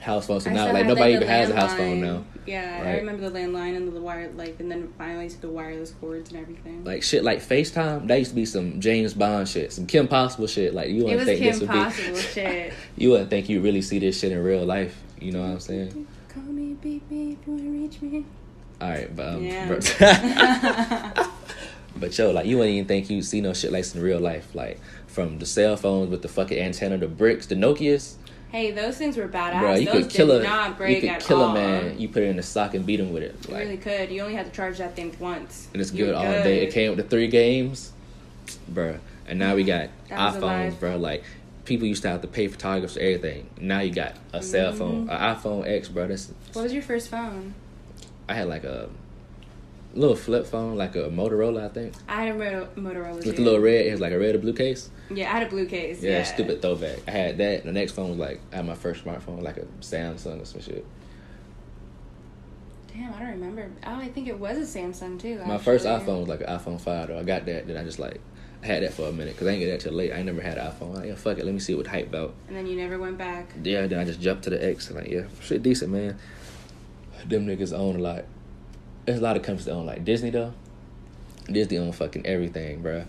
House phones. So now like nobody even has a house phone now. Yeah, right? I remember the landline and the wire, like, and then finally to the wireless cords and everything. Like shit, like FaceTime. That used to be some James Bond shit, some Kim Possible shit. Like you wouldn't think this would be. Shit. You wouldn't think you really see this shit in real life. You know what I'm saying? Call me, beep me if you wanna reach me. All right, but but yo, like you wouldn't even think you'd see no shit like this in real life. Like from the cell phones with the fucking antenna, the bricks, the Nokias. Hey, those things were badass. Bro, you those could kill not break you could kill a man. You put it in a sock and beat him with it. You really could. You only had to charge that thing once. And it's good all day. It came with the 3 games, bro. And now we got iPhones, bro. Like people used to have to pay photographers for everything. Now you got a cell phone, an iPhone X, bro. What was your first phone? I had like a little flip phone, like a Motorola, I think. I had a Motorola with the little red. It was like a red or blue case. Yeah, I had a blue case. Yeah, stupid throwback. I had that. The next phone was like I had my first smartphone, like a Samsung or some shit. Damn, I don't remember. Oh, I think it was a Samsung too. My first iPhone was like an iPhone 5 though. I got that. Then I just like I had that for a minute because I didn't get that till late. I never had an iPhone. Like, yeah, fuck it. Let me see what hype about. And then you never went back. Yeah. Then I just jumped to the X and like shit decent, man. Them niggas own a lot. There's a lot of companies that own like Disney though. Disney own fucking everything, bro.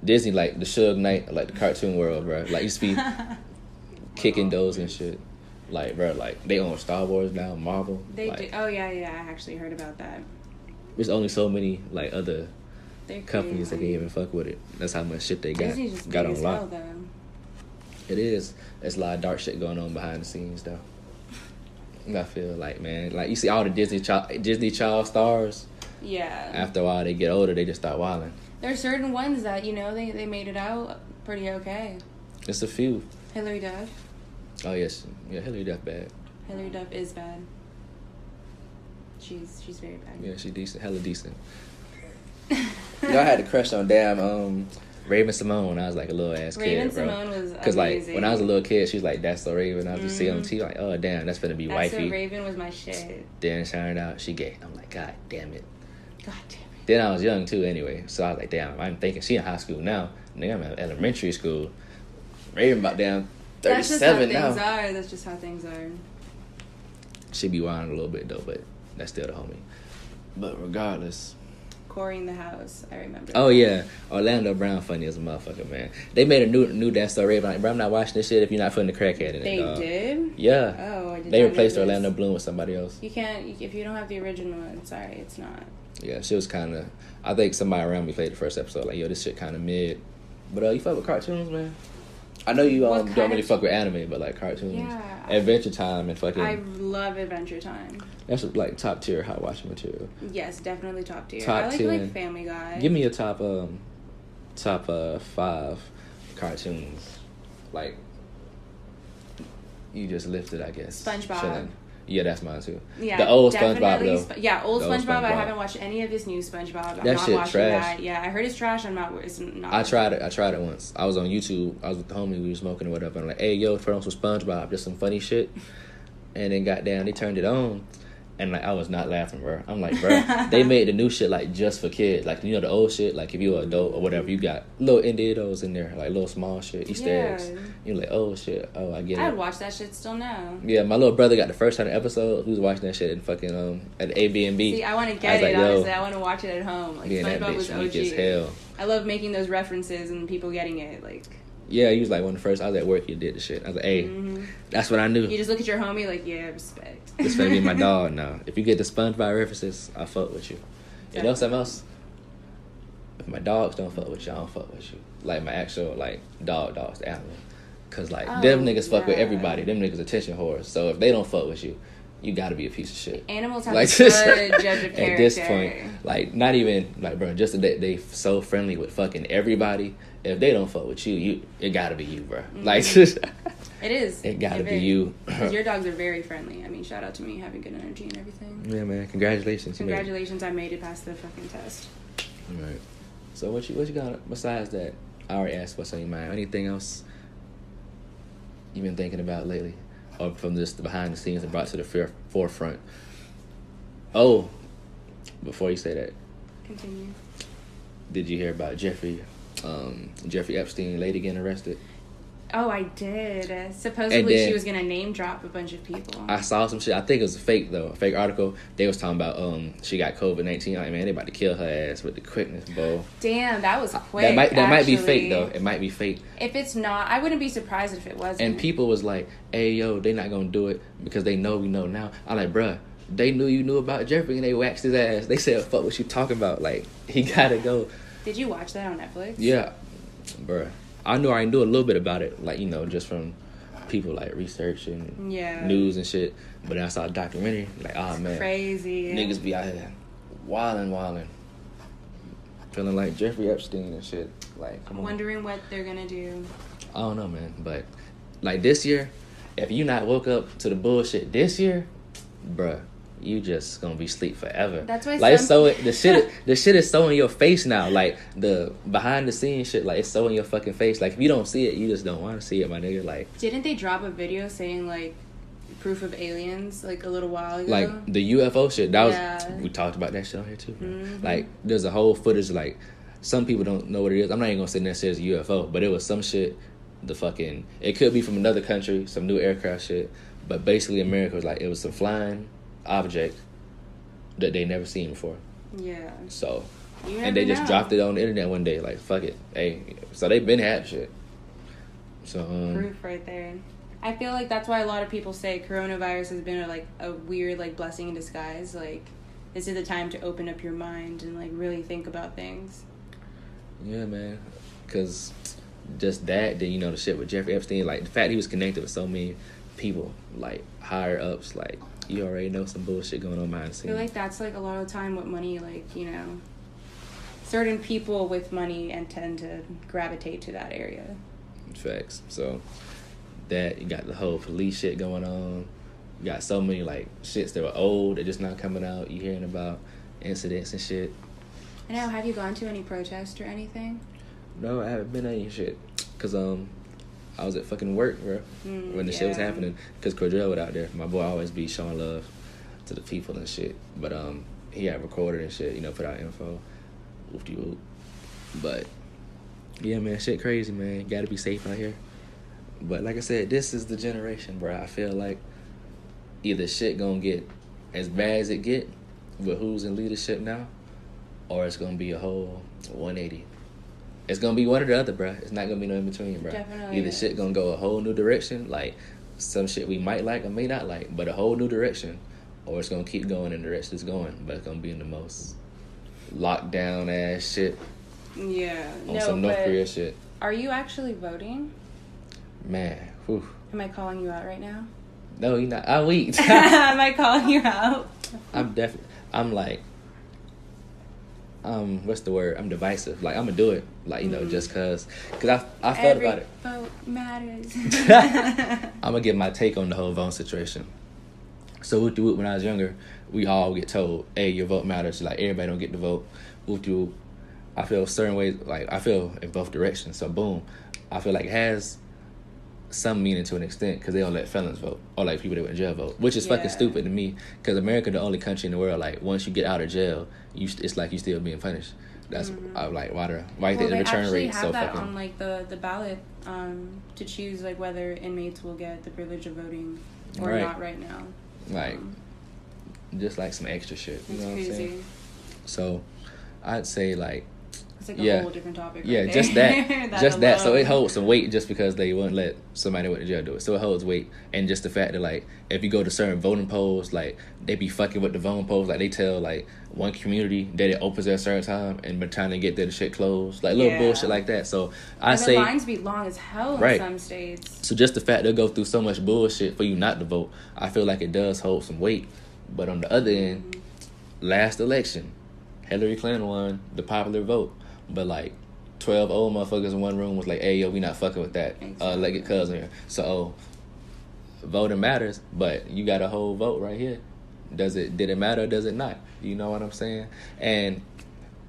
Disney like the Suge Knight, like the cartoon world, bro. Like used to be kicking those and shit. Like, bro, like they own Star Wars now, Marvel. They do. Oh yeah, I actually heard about that. There's only so many like other companies that can even fuck with it. That's how much shit they got on lock. It is. There's a lot of dark shit going on behind the scenes though. I feel like, man, like you see all the Disney child stars. Yeah. After a while, they get older, they just start wilding. There's certain ones that they made it out pretty okay. It's a few. Hilary Duff. Oh yes, yeah, Hilary Duff bad. Hilary Duff is bad. She's very bad. Yeah, she's decent, hella decent. Y'all had a crush on damn Raven Simone when I was like a little ass kid, bro. Raven Simone was amazing. Cause like when I was a little kid, she was like, "That's so Raven." I was just seeing on TV like, "Oh damn, that's gonna be wifey." That's so Raven was my shit. Then it turned out she gay. I'm like, God damn it. God damn it. Then I was young too, anyway. So I was like, damn. I'm thinking she in high school now. Nigga, I'm in elementary school. Raven about damn 37 now. That's just how things are. She be wilding a little bit though, but that's still the homie. But regardless. Corey in the house, I remember. Oh yeah, Orlando Brown funny as a motherfucker, man. They made a new dance star Raven. Like, bro, I'm not watching this shit if you're not putting the crackhead in it. They did? Yeah. Oh, I did. They replaced Orlando Bloom with somebody else. You can't if you don't have the original one. Sorry, it's not. Yeah, she was kind of. I think somebody around me played the first episode. Like, yo, this shit kind of mid. But you fuck with cartoons, man. I know you don't really fuck with anime, but like cartoons, yeah. Adventure Time and fucking. I love Adventure Time. That's like top tier hot watching material. Yes, definitely top tier. Top I like 10. like Family Guy. Give me a top 5 cartoons. Like you just lifted, I guess. SpongeBob. Chilling. Yeah, that's mine too. Yeah, the old SpongeBob though. Old SpongeBob. I haven't watched any of this new SpongeBob. I'm not shit watching trash. that. Yeah, I heard it's trash. It's not. I tried it once. I was on YouTube. I was with the homie. We were smoking or whatever. I'm like, hey, yo, turn on some SpongeBob. Just some funny shit. And then goddamn, they turned it on. And like I was not laughing, bro. I'm like, bro, they made the new shit like just for kids. Like, you know, the old shit. Like if you were an adult or whatever, you got little Indios in there, like little small shit, Easter eggs. You're like, oh shit, oh I get it. I'd watch that shit still now. Yeah, my little brother got the first 100 episodes. He was watching that shit in fucking at Airbnb. See, I want to get it. Like, honestly, I want to watch it at home. Like SpongeBob was OG. As hell. I love making those references and people getting it. Like. Yeah, he was like one of the first. I was at work. He did the shit. I was like, hey, that's what I knew. You just look at your homie like, yeah, respect. This finna be my dog now. If you get the SpongeBob references, I fuck with you. You know something else? If my dogs don't fuck with you, I don't fuck with you. Like my actual like dogs, the animal. Cause like them niggas fuck with everybody. Them niggas attention whores. So if they don't fuck with you, you gotta be a piece of shit. Animals have like, a good judge of character. At this point, like not even like bro, just that they so friendly with fucking everybody. If they don't fuck with you, it gotta be you, bro. Like it is. It gotta be you. Your dogs are very friendly. I mean, shout out to me having good energy and everything. Yeah, man. Congratulations. Congratulations, I made it past the fucking test. All right. So what you got besides that? I already asked what's on your mind. Anything else you've been thinking about lately, or from just behind the scenes and brought to the forefront? Oh, before you say that, continue. Did you hear about Jeffrey Epstein lady getting arrested? Oh, I did. Supposedly she was gonna name drop a bunch of people. I saw some shit. I think it was a fake article. They was talking about she got COVID-19. Like, man, they about to kill her ass with the quickness, bro. Damn, that was quick. That might be fake though. It might be fake. If it's not, I wouldn't be surprised if it wasn't. And people was like, "Hey, yo, they not gonna do it because they know we know now." I'm like, bruh, they knew you knew about Jeffrey and they waxed his ass. They said, "Fuck what you talking about?" Like, he gotta go. Did you watch that on Netflix? Yeah, bruh. I knew a little bit about it, like, you know, just from people like research and news and shit. But then I saw a documentary, like, oh man, crazy niggas be out here wilding, feeling like Jeffrey Epstein and shit. Like, come on. Wondering what they're gonna do. I don't know, man. But like this year, if you not woke up to the bullshit this year, bruh, you just gonna be asleep forever. That's why. Like the shit is so in your face now. Like the behind the scenes shit, like it's so in your fucking face. Like if you don't see it, you just don't want to see it, my nigga. Like, didn't they drop a video saying like proof of aliens like a little while ago? Like the UFO shit. That was we talked about that shit on here too. Like there's a whole footage. Like some people don't know what it is. I'm not even gonna say necessarily it's a UFO, but it was some shit. It could be from another country, some new aircraft shit. But basically, America was like it was some flying object that they never seen before. Yeah. So, and they just dropped it on the internet one day. Like, fuck it. Hey, so they been had shit. So proof right there. I feel like that's why a lot of people say coronavirus has been a weird like blessing in disguise. Like, this is the time to open up your mind and like really think about things. Yeah, man. Because just that, then the shit with Jeffrey Epstein, like the fact he was connected with so many people, like higher ups, like. You already know some bullshit going on behind the scenes. I feel like that's like a lot of time what money, like, certain people with money and tend to gravitate to that area. Facts. So that you got the whole police shit going on. You got so many like shits that were old that just not coming out. You hearing about incidents and shit. I know. Have you gone to any protests or anything? No, I haven't been to any shit. Cause I was at fucking work, bro, when the shit was happening. Because Cordell was out there. My boy always be showing love to the people and shit. But he had recorded and shit, put out info. Whoop-de-whoop. But, yeah, man, shit crazy, man. You gotta be safe out here. But like I said, this is the generation, bro. I feel like either shit gonna get as bad as it get with who's in leadership now, or it's gonna be a whole 180. It's gonna be one or the other, bro. It's not gonna be no in between, bro. Definitely Either shit gonna go a whole new direction, like some shit we might like or may not like, but a whole new direction, or it's gonna keep going in the direction it's going, but it's gonna be in the most lockdown ass shit. Yeah. On some North Korea shit. Are you actually voting? Man, whew. Am I calling you out right now? No, you're not. I'm weak. Am I calling you out? I'm like, what's the word? I'm divisive. Like, I'm gonna do it. Like, you know, just cause I felt about it. Vote matters. I'm gonna give my take on the whole voting situation. So when I was younger, we all get told, "Hey, your vote matters." Like, everybody don't get to vote. I feel certain ways. Like, I feel in both directions. So boom, I feel like it has some meaning to an extent because they don't let felons vote or like people that went in jail vote, which is fucking stupid to me. Because America the only country in the world, like, once you get out of jail, it's like you still being punished. That's I'm like, why you think the return rate so fucking? They have that on like the ballot to choose like whether inmates will get the privilege of voting or not right now. Like, just like some extra shit. You know what I'm saying? So, I'd say like. It's like a whole different topic. Yeah, just that. Just that. So it holds some weight just because they wouldn't let somebody went to jail do it. So it holds weight. And just the fact that, like, if you go to certain voting polls, like, they be fucking with the voting polls. Like, they tell, like, one community that it opens at a certain time and by the time they get there, the shit closed. Like, little bullshit like that. So I say. The lines be long as hell in some states. So just the fact they'll go through so much bullshit for you not to vote, I feel like it does hold some weight. But on the other end, last election, Hillary Clinton won the popular vote. But, like, 12 old motherfuckers in one room was like, hey, yo, we not fucking with that. Exactly. Let get cousin here. So, voting matters, but you got a whole vote right here. Did it matter or does it not? You know what I'm saying? And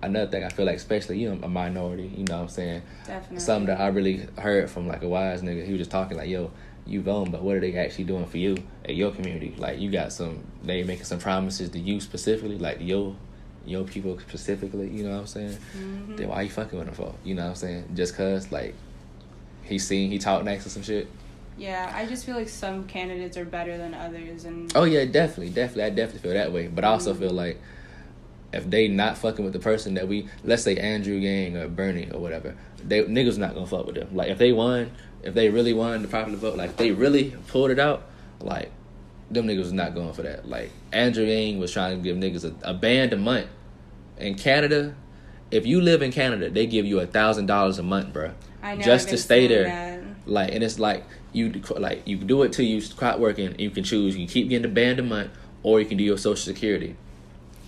another thing, I feel like, especially you, a minority, you know what I'm saying? Definitely. Something that I really heard from, like, a wise nigga. He was just talking like, yo, you voting, but what are they actually doing for you at your community? Like, you got they making some promises to you specifically, like your people specifically, you know what I'm saying? Then why you fucking with him for? You know what I'm saying? Just cause, like, he talked next to some shit. Yeah, I just feel like some candidates are better than others, and oh yeah, definitely, I definitely feel that way. But I also feel like if they not fucking with the person that let's say Andrew Yang or Bernie or whatever, niggas not gonna fuck with them. Like, if they really won the popular vote, like, if they really pulled it out, like, them niggas was not going for that. Like, Andrew Yang was trying to give niggas a band a month. In Canada, if you live in Canada, they give you $1,000 a month, bro. I know, just to stay there. That. Like, and it's like you do it till you start working, and you can choose. You can keep getting the band a month, or you can do your Social Security.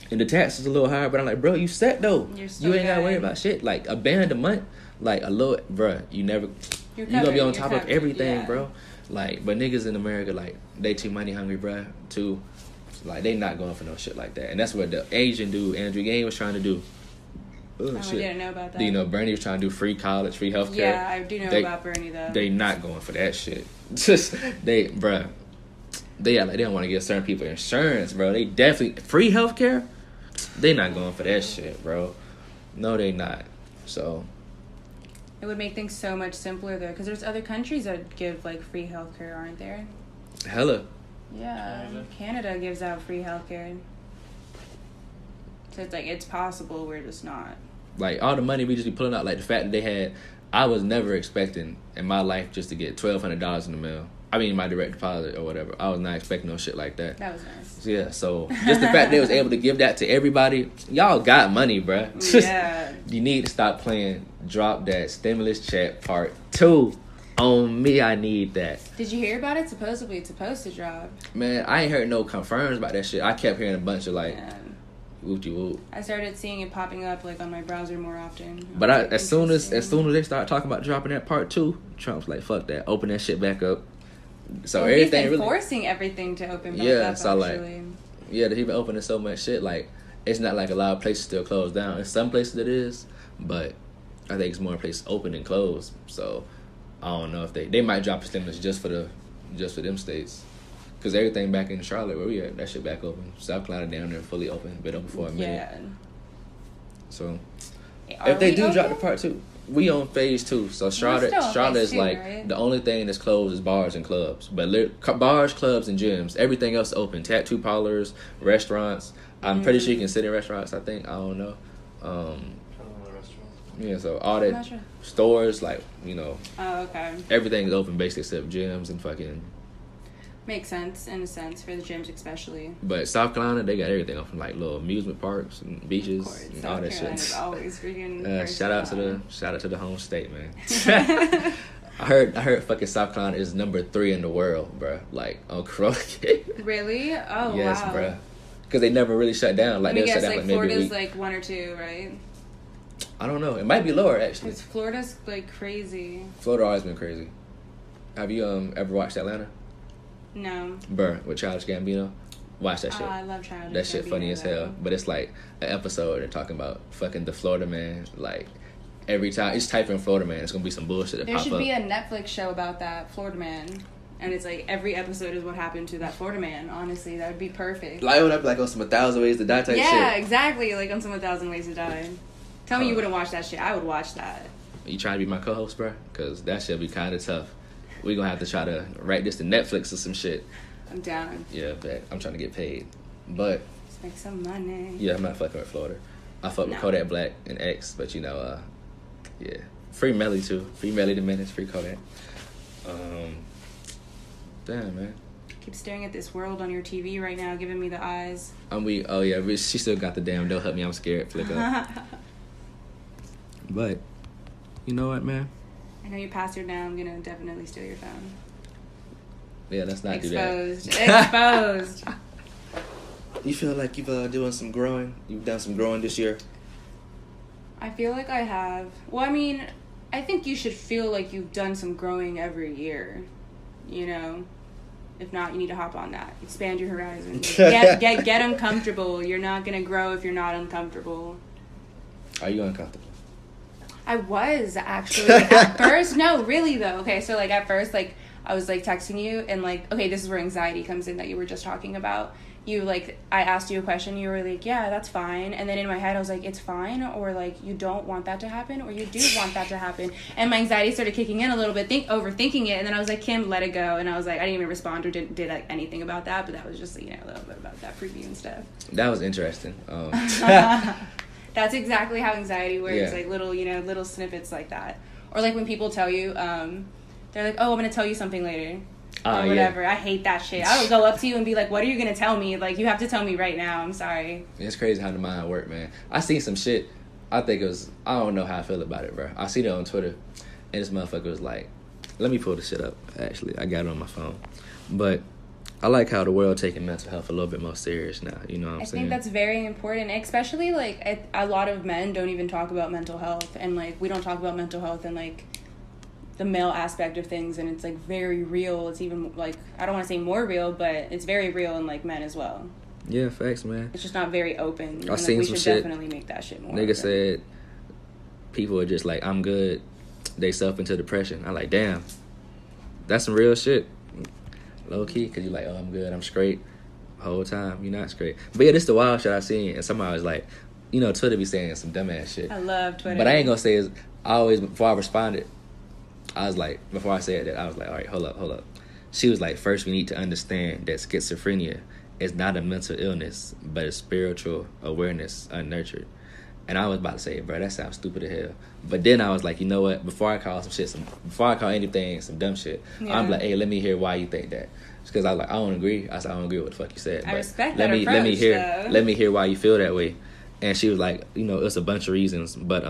And the tax is a little higher, but I'm like, bro, you set though. You ain't gotta worry about shit. Like, a band a month, like a little, bro. You gonna be on top of everything, bro. Like, but niggas in America, like, they too money hungry, bro. Like, they not going for no shit like that. And that's what the Asian dude, Andrew Yang, was trying to do. I didn't know about that. You know, Bernie was trying to do free college, free healthcare. Yeah, I do know about Bernie, though. They not going for that shit. They don't want to give certain people insurance, bro. They definitely, free healthcare, they not going for that shit, bro. No, they not. So it would make things so much simpler, though, because there's other countries that give, like, free healthcare, aren't there? Hella. Yeah, Canada gives out free healthcare. So it's like, it's possible, we're just not. Like, all the money we just be pulling out, like, the fact that I was never expecting in my life just to get $1,200 in the mail. I mean, my direct deposit or whatever. I was not expecting no shit like that. That was nice. Yeah, so just the fact they was able to give that to everybody, y'all got money, bruh. Yeah. You need to stop playing drop that stimulus check part 2. On me, I need that. Did you hear about it? Supposedly it's supposed to drop. Man, I ain't heard no confirms about that shit. I kept hearing a bunch of, like, whoop-de-whoop. I started seeing it popping up, like, on my browser more often. But as soon as they start talking about dropping that part 2, Trump's like, fuck that. Open that shit back up. So everything he's been really forcing everything to open back up, so actually. Like, they've been opening so much shit. Like, it's not like a lot of places still closed down. In some places it is, but I think it's more places open than closed. So I don't know if they might drop a stimulus just for them states, because everything back in Charlotte where we at, that shit back open. South Carolina down there fully open, been open for a minute. Yeah. So if they do drop the part 2, we on phase 2, so Charlotte is like right? the only thing that's closed is bars and clubs. But bars, clubs, and gyms, everything else open. Tattoo parlors, restaurants. I'm pretty sure you can sit in restaurants. I think, I don't know. Yeah, so all that stores, like, you know. Oh, okay. Everything is open basically except gyms and fucking. Makes sense in a sense for the gyms especially. But South Carolina, they got everything open, like little amusement parks and beaches and all that shit. Always freaking. Shout out to the home state, man. I heard fucking South Carolina is number 3 in the world, bro. Like on Corona. Really? Oh, yes, wow. bro. Because they never really shut down. Like they shut down like maybe Florida's a week. like 1 or 2, right? I don't know. It might be lower actually. Because Florida's like crazy. Florida always been crazy. Have you ever watched Atlanta? No. Bruh, with Childish Gambino. Watch that shit. I love Childish Gambino. That shit funny as hell. But it's like an episode they're talking about fucking the Florida man. Like every time it's type in Florida man, it's gonna be some bullshit that there pop up. There should be a Netflix show about that Florida man. And it's like every episode is what happened to that Florida man. Honestly, that would be perfect. Like it would have like on some 1,000 Ways to Die type shit. Yeah, exactly. Like on some 1,000 Ways to Die. Tell me you wouldn't watch that shit. I would watch that. You trying to be my co-host, bro? Because that shit be kind of tough. We gonna have to try to write this to Netflix or some shit. I'm down. Yeah, but I'm trying to get paid. But let's make some money. Yeah, I'm not fucking with Florida. I fuck with Kodak Black and X, but you know, yeah. Free Melly too. Free Melly the Menace, free Kodak. Damn, man. Keep staring at this world on your TV right now, giving me the eyes. She still got the damn don't help me, I'm scared flick up. But you know what, man? I know you passed her now. I'm gonna definitely steal your phone. Yeah, let's not do that. Exposed. You feel like you've doing some growing? You've done some growing this year? I feel like I have. Well, I mean, I think you should feel like you've done some growing every year. You know? If not, you need to hop on that. Expand your horizons. Get uncomfortable. You're not gonna grow if you're not uncomfortable. Are you uncomfortable? I was, actually. At first. No, really, though. Okay, so, like, at first, like, I was, like, texting you, and, like, okay, this is where anxiety comes in that you were just talking about. You, like, I asked you a question, you were like, yeah, that's fine. And then in my head, I was like, it's fine, or, like, you don't want that to happen, or you do want that to happen. And my anxiety started kicking in a little bit, overthinking it, and then I was like, Kim, let it go. And I was like, I didn't even respond or did like, anything about that, but that was just, you know, a little bit about that preview and stuff. That was interesting. That's exactly how anxiety works, yeah. Like little snippets like that. Or like when people tell you, they're like, oh, I'm going to tell you something later. Or whatever. Yeah. I hate that shit. I would go up to you and be like, what are you going to tell me? Like, you have to tell me right now. I'm sorry. It's crazy how the mind works, man. I seen some shit. I don't know how I feel about it, bro. I seen it on Twitter. And this motherfucker was like, let me pull the shit up, actually. I got it on my phone. But I like how the world taking mental health a little bit more serious now. You know what I'm saying? I think that's very important, especially like a lot of men don't even talk about mental health, and like we don't talk about mental health and like the male aspect of things, and it's like very real. It's even like, I don't want to say more real, but it's very real in like men as well. Yeah, facts, man. It's just not very open. I seen some shit. We should definitely make that shit more. Nigga said people are just like, I'm good. They self into depression. I'm like, damn, that's some real shit. Low key, because you're like, oh, I'm good, I'm straight. Whole time, you're not straight. But yeah, this is the wild shit I seen. And somebody was like, you know, Twitter be saying some dumbass shit. I love Twitter. But I ain't gonna say it. Before I responded, I was like, before I said that, I was like, all right, hold up. She was like, first we need to understand that schizophrenia is not a mental illness, but a spiritual awareness unnurtured. And I was about to say, bro, that sounds stupid as hell. But then I was like, you know what? Before I call anything some dumb shit, yeah. I'm like, hey, let me hear why you think that. Because I was like, I don't agree. I said, I don't agree with what the fuck you said. I respect that approach, let me hear why you feel that way. And she was like, you know, it's a bunch of reasons, but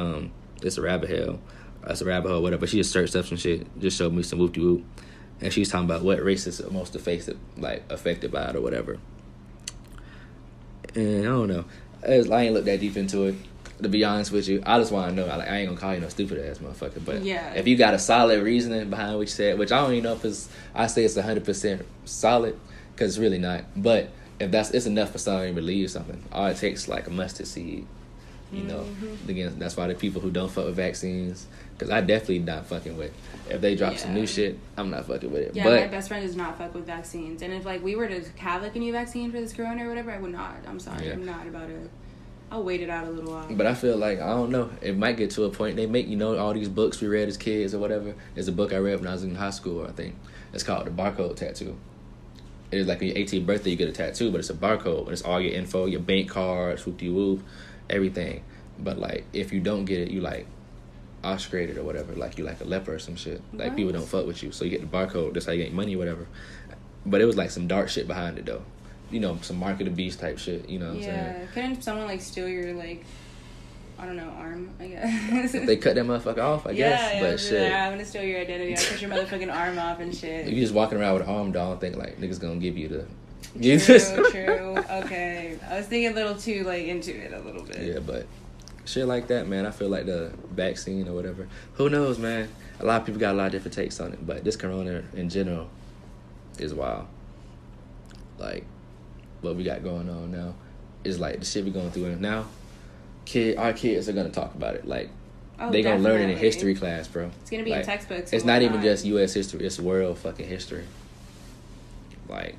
it's a rabbit hole. It's a rabbit hole, whatever. But she just searched up some shit, just showed me some whoop-de-whoop. And she was talking about what race is most affected by it or whatever. And I don't know. I ain't looked that deep into it. To be honest with you, I just want to know. I ain't gonna call you no stupid ass motherfucker, but yeah. If you got a solid reasoning behind what you said, which I don't even know if I say it's 100% solid, because it's really not. But if it's enough for somebody to believe something, all it takes is like a mustard seed. You know, again, that's why the people who don't fuck with vaccines, because I definitely not fucking with. If they drop some new shit, I'm not fucking with it. Yeah, but my best friend does not fuck with vaccines, and if like we were to have like a new vaccine for this corona or whatever, I would not. I'm sorry, I'm not about it. I'll wait it out a little while. But I feel like, I don't know, it might get to a point, they make, all these books we read as kids or whatever. There's a book I read when I was in high school, I think. It's called The Barcode Tattoo. It is like on your 18th birthday, you get a tattoo, but it's a barcode. And it's all your info, your bank cards, whoop-de-whoop, everything. But, like, if you don't get it, you, like, ostrated or whatever. Like, you like a leper or some shit. Like, people don't fuck with you. So you get the barcode. That's how you get money or whatever. But it was, like, some dark shit behind it, though. Some Mark of the Beast type shit. You know what I'm saying? Yeah. Couldn't someone, like, steal your, like, I don't know, arm, I guess. If they cut that motherfucker off, I guess. Yeah, but shit. I'm gonna steal your identity. I'll cut your motherfucking arm off and shit. If you just walking around with an arm, I don't think, like, niggas gonna give you the... True. Okay. I was thinking a little too, like, into it a little bit. Yeah, but shit like that, man, I feel like the vaccine or whatever. Who knows, man? A lot of people got a lot of different takes on it, but this corona in general is wild. Like, what we got going on now is like the shit we going through now. Our kids are gonna talk about it. Like, they gonna learn it in history class, bro. It's gonna be in textbooks. It's not even just U.S. history; it's world fucking history. Like,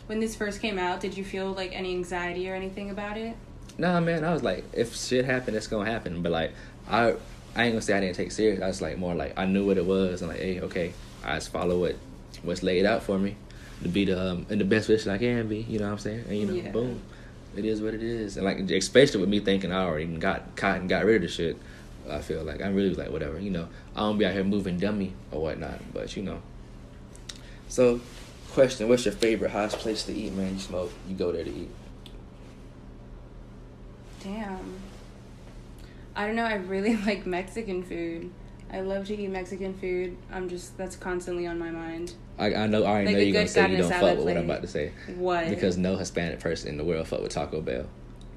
when this first came out, did you feel like any anxiety or anything about it? Nah, man. I was like, if shit happened, it's gonna happen. But like, I ain't gonna say I didn't take it serious. I was like more like I knew what it was, and like, hey, okay, I just follow what's laid out for me to be in the best position I can be. You know what I'm saying? And boom. It is what it is. And, like, especially with me thinking I already got caught and got rid of the shit, I feel like I really was like, whatever, I don't be out here moving dummy or whatnot, but, So, question, what's your favorite hottest place to eat, man? You smoke, you go there to eat. Damn. I don't know, I really like Mexican food. I love to eat Mexican food. That's constantly on my mind. I already know you're going to say you don't fuck with what I'm about to say. What? Because no Hispanic person in the world fuck with Taco Bell.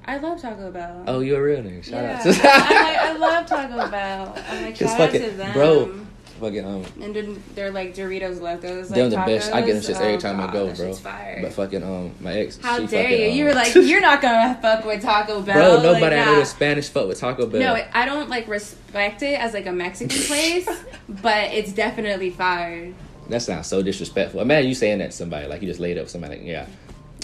I love Taco Bell. Oh, you're a real nigga. Shout out to I love Taco Bell. I'm like, shout out to them. Bro, fucking, and then they're like Doritos Locos. They're like the tacos. best. I get them shits every time I go, that bro. shit's fire. But fucking, my ex. How dare you? You were like, you're not gonna fuck with Taco Bell. Bro, nobody I know in Spanish fuck with Taco Bell. No, I don't like respect it as like a Mexican place, but it's definitely fire. That sounds so disrespectful. Imagine you saying that to somebody, like you just laid up with somebody, like, yeah.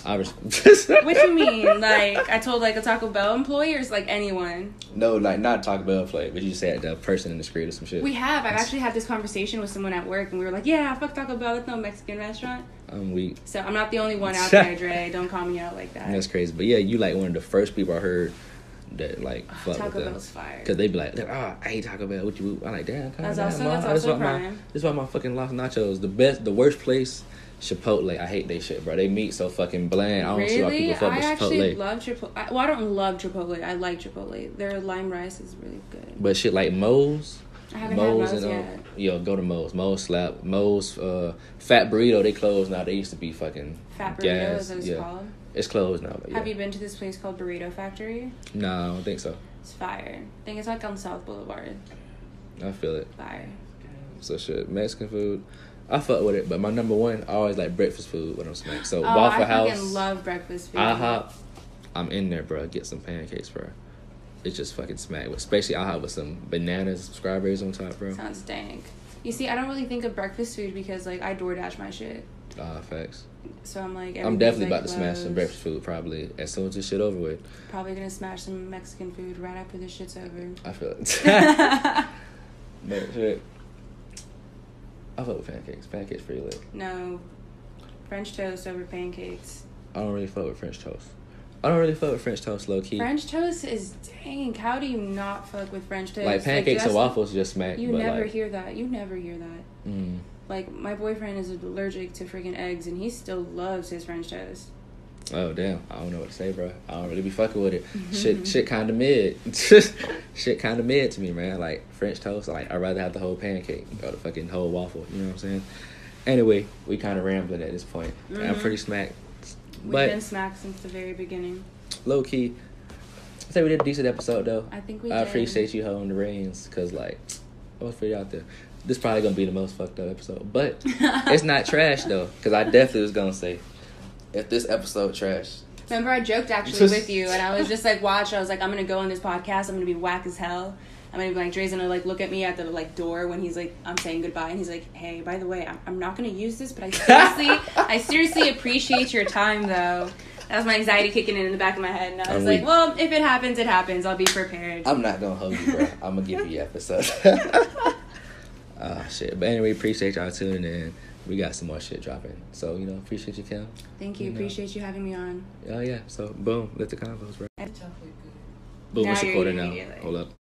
What you mean? Like, I told like a Taco Bell employee or like anyone? No, like not Taco Bell employee, but you said the person in the street or some shit. We have. I've actually had this conversation with someone at work and we were like, yeah, fuck Taco Bell. That's no Mexican restaurant. I'm weak. So I'm not the only one out there, Dre. Don't call me out like that. That's crazy. But yeah, you like one of the first people I heard that like fuck Taco with them. Bell's fire. Cause they be like, I hate Taco Bell. What you? I'm like, damn. That's also prime. This is why my fucking Los Nachos the worst place. Chipotle, I hate they shit, bro. They meat so fucking bland. I don't see why people fuck with Chipotle. I actually love Chipotle. Well, I don't love Chipotle. I like Chipotle. Their lime rice is really good. But shit like Moe's. I haven't had Moe's yet. Yo, go to Moe's. Moe's slap. Moe's Fat Burrito, they closed now. They used to be fucking Fat Burrito, gas. is that what it's called? It's closed now. But yeah. Have you been to this place called Burrito Factory? No, I don't think so. It's fire. I think it's like on South Boulevard. I feel it. Fire. So shit, Mexican food. I fuck with it, but my number one, I always like breakfast food when I'm smacking. So Waffle House. I fucking love breakfast food. IHOP, I'm in there, bro. Get some pancakes, bro. It's just fucking smack. Especially IHOP with some bananas, strawberries on top, bro. Sounds dank. You see, I don't really think of breakfast food because like I DoorDash my shit. Facts. So I'm like, I'm definitely about to smash some breakfast food probably as soon as this shit over with. Probably gonna smash some Mexican food right after this shit's over. I feel it. But shit. I fuck with pancakes. Pancakes pretty lit. No. French toast over pancakes. I don't really fuck with French toast. I don't really fuck with French toast, low key. French toast is dank. How do you not fuck with French toast? Like pancakes and waffles just smack. You never hear that. You never hear that. Mm. Like my boyfriend is allergic to freaking eggs and he still loves his French toast. Oh damn! I don't know what to say, bro. I don't really be fucking with it. Shit kind of mid. Shit kind of mid to me, man. Like French toast, like I'd rather have the whole pancake or the fucking whole waffle. You know what I'm saying? Anyway, we kind of rambling at this point. I'm pretty smacked. We've been smacked since the very beginning. Low key, I say we did a decent episode though. I think we did. I appreciate you holding the reins, cause like I was pretty out there. This probably gonna be the most fucked up episode, but it's not trash though, cause I definitely was gonna say. If this episode trash. Remember, I joked actually with you, and I was just like, watch. I was like, I'm gonna go on this podcast. I'm gonna be whack as hell. I'm gonna be like, Dre's gonna like look at me at the like door when he's like, I'm saying goodbye, and he's like, hey, by the way, I'm not gonna use this, but I seriously appreciate your time though. That was my anxiety kicking in the back of my head. And I was like, well, if it happens, it happens. I'll be prepared. I'm not going to hold you, bro. I'm going to give you episodes. Shit. But anyway, appreciate y'all tuning in. We got some more shit dropping. So, appreciate you, Kim. Thank you. Appreciate you having me on. Oh, yeah. So, boom. Let the convos, bro. Boom. It's recording now. Hold up.